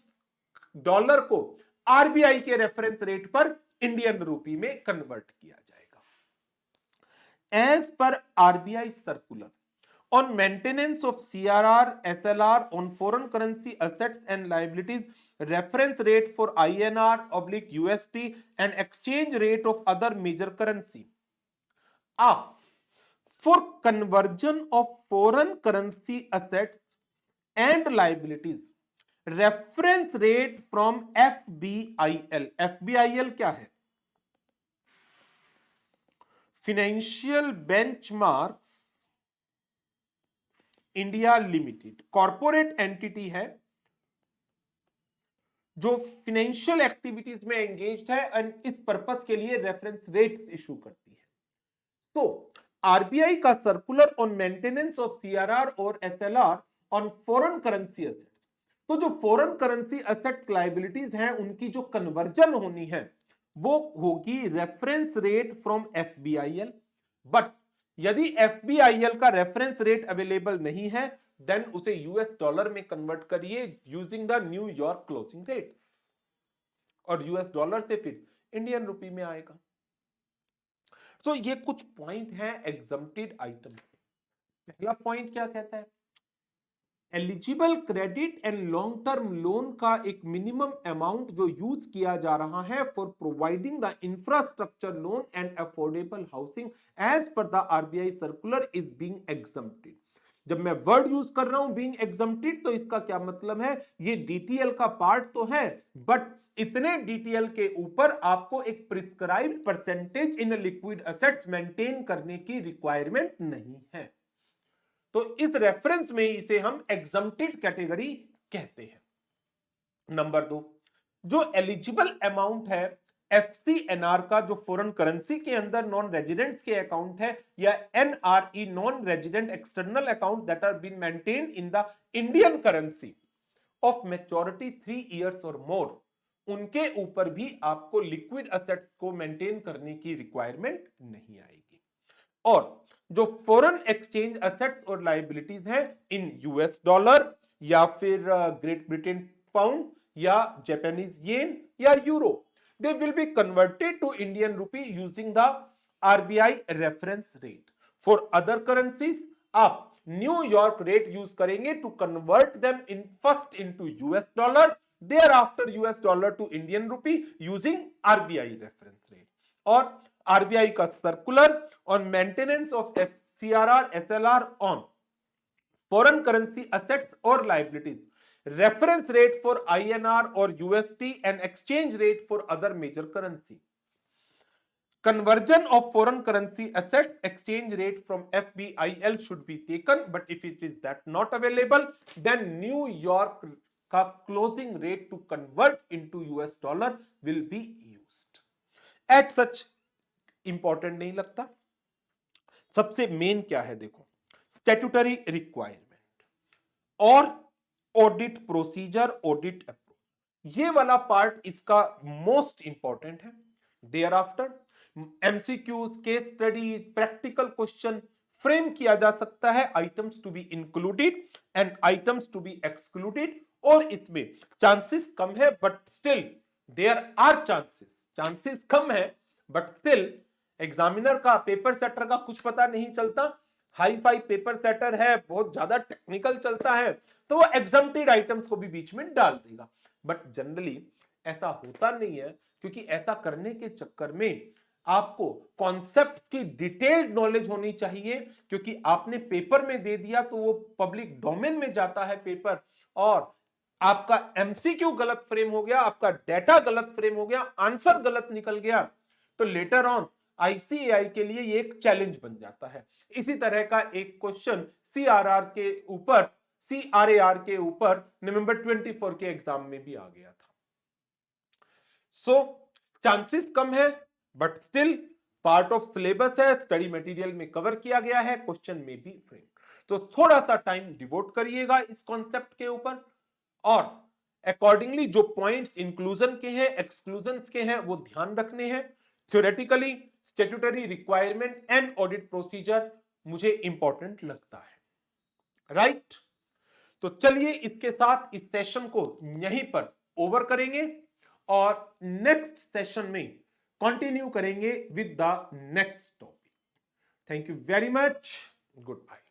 डॉलर को आरबीआई के रेफरेंस रेट पर इंडियन रुपी में कन्वर्ट किया जाएगा। As per RBI circular on maintenance of CRR, SLR on foreign currency assets and liabilities, reference rate for INR/USD and exchange rate of other major currency. For conversion of foreign currency assets and liabilities, reference rate from FBIL. FBIL क्या है? Financial Benchmarks India limited, corporate entity है जो फाइनेंशियल एक्टिविटीज में एंगेज्ड है एंड इस पर्पस के लिए रेफरेंस रेट्स इशू करती है। तो आरबीआई का circular on maintenance of CRR और SLR on foreign currency assets, तो जो फॉरेन करेंसी एसेट्स लायबिलिटीज हैं उनकी जो कन्वर्जन होनी है वो होगी रेफरेंस रेट फ्रॉम एफबीआईएल, बट यदि एफबीआईएल का रेफरेंस रेट अवेलेबल नहीं है देन उसे यूएस डॉलर में कन्वर्ट करिए using the New York closing rates, और यूएस डॉलर से फिर इंडियन रुपी में आएगा। तो ये कुछ पॉइंट हैं एग्जम्प्टेड आइटम। पहला पॉइंट क्या कहता है, eligible credit and long term loan का एक मिनिमम अमाउंट जो यूज किया जा रहा है for providing the infrastructure loan and affordable housing as per the RBI circular is being exempted. जब मैं वर्ड यूज कर रहा हूं बीइंग एग्जम्प्टेड तो इसका क्या मतलब है, ये डीटीएल का पार्ट तो है बट इतने डीटीएल के ऊपर आपको एक prescribed percentage in liquid assets maintain करने की रिक्वायरमेंट नहीं है। तो इस रेफरेंस में इसे हम एग्जम्प्टेड कैटेगरी कहते हैं। नंबर 2, जो एलिजिबल अमाउंट है एफसीएनआर का, जो फॉरेन करेंसी के अंदर नॉन रेजिडेंट्स के अकाउंट है, या NRE non resident external account that are been maintained in the Indian currency of maturity 3 years और मोर, उनके ऊपर भी आपको लिक्विड एसेट्स को मेंटेन करने की रिक्वायरमेंट नहीं आएगी। और जो फॉरेन एक्सचेंज एसेट्स और लायबिलिटीज हैं इन यूएस डॉलर या फिर ग्रेट ब्रिटेन पाउंड या जापानीज येन या euro, they will be converted to Indian rupee using the RBI reference rate. For other currencies आप न्यूयॉर्क रेट यूज करेंगे to convert them in first into US dollar, thereafter US dollar to Indian rupee using RBI reference rate. और आरबीआई का circular on maintenance of CRR SLR on foreign currency assets और liabilities, reference rate for INR or USD and exchange rate for other major currency. Conversion of foreign currency assets exchange rate from FBIL should be taken, but if it is that not available, then New York का closing rate to convert into US dollar will be used. As such important नहीं लगता। सबसे मेन क्या है देखो, स्टैट्यूटरी रिक्वायरमेंट और ऑडिट प्रोसीजर, ऑडिट अप्रोच, ये वाला पार्ट इसका मोस्ट इंपॉर्टेंट है। Thereafter MCQs, case study, practical question frame किया जा सकता है, items to be included and items to be excluded, और इसमें चांसेस कम है but still there are chances, chances कम है बट स्टिल एग्जामिनर का, पेपर सेटर का कुछ पता नहीं चलता, हाई फाई पेपर सेटर है, बहुत ज्यादा टेक्निकल चलता है, तो वो एग्जम्प्टेड आइटम्स को भी बीच में डाल देगा। बट जनरली ऐसा होता नहीं है, क्योंकि ऐसा करने के चक्कर में आपको कॉन्सेप्ट की डिटेल्ड नॉलेज होनी चाहिए, क्योंकि आपने पेपर में दे दिया तो वो पब्लिक डोमेन में जाता है पेपर, और आपका एमसीक्यू गलत फ्रेम हो गया, आपका डेटा गलत फ्रेम हो गया, आंसर गलत निकल गया, तो लेटर ऑन आईसीएआई के लिए ये एक चैलेंज बन जाता है। इसी तरह का एक क्वेश्चन सीआरआर के ऊपर, सीआरएआर के ऊपर नवंबर 24 के एग्जाम में भी आ गया था। सो चांसेस कम है but still part of syllabus है, स्टडी मटेरियल में कवर किया गया है, क्वेश्चन में भी फ्रेम, तो थोड़ा सा टाइम डिवोट करिएगा इस कॉन्सेप्ट के ऊपर, और अकॉर्डिंगली जो पॉइंट्स इंक्लूजन के हैं, एक्सक्लूजन के हैं, वो ध्यान रखने हैं। Theoretically statutory requirement and audit procedure मुझे इंपॉर्टेंट लगता है, राइट? तो चलिए इसके साथ इस सेशन को यहीं पर ओवर करेंगे और नेक्स्ट सेशन में कंटिन्यू करेंगे with the next topic. Thank you very much, good bye.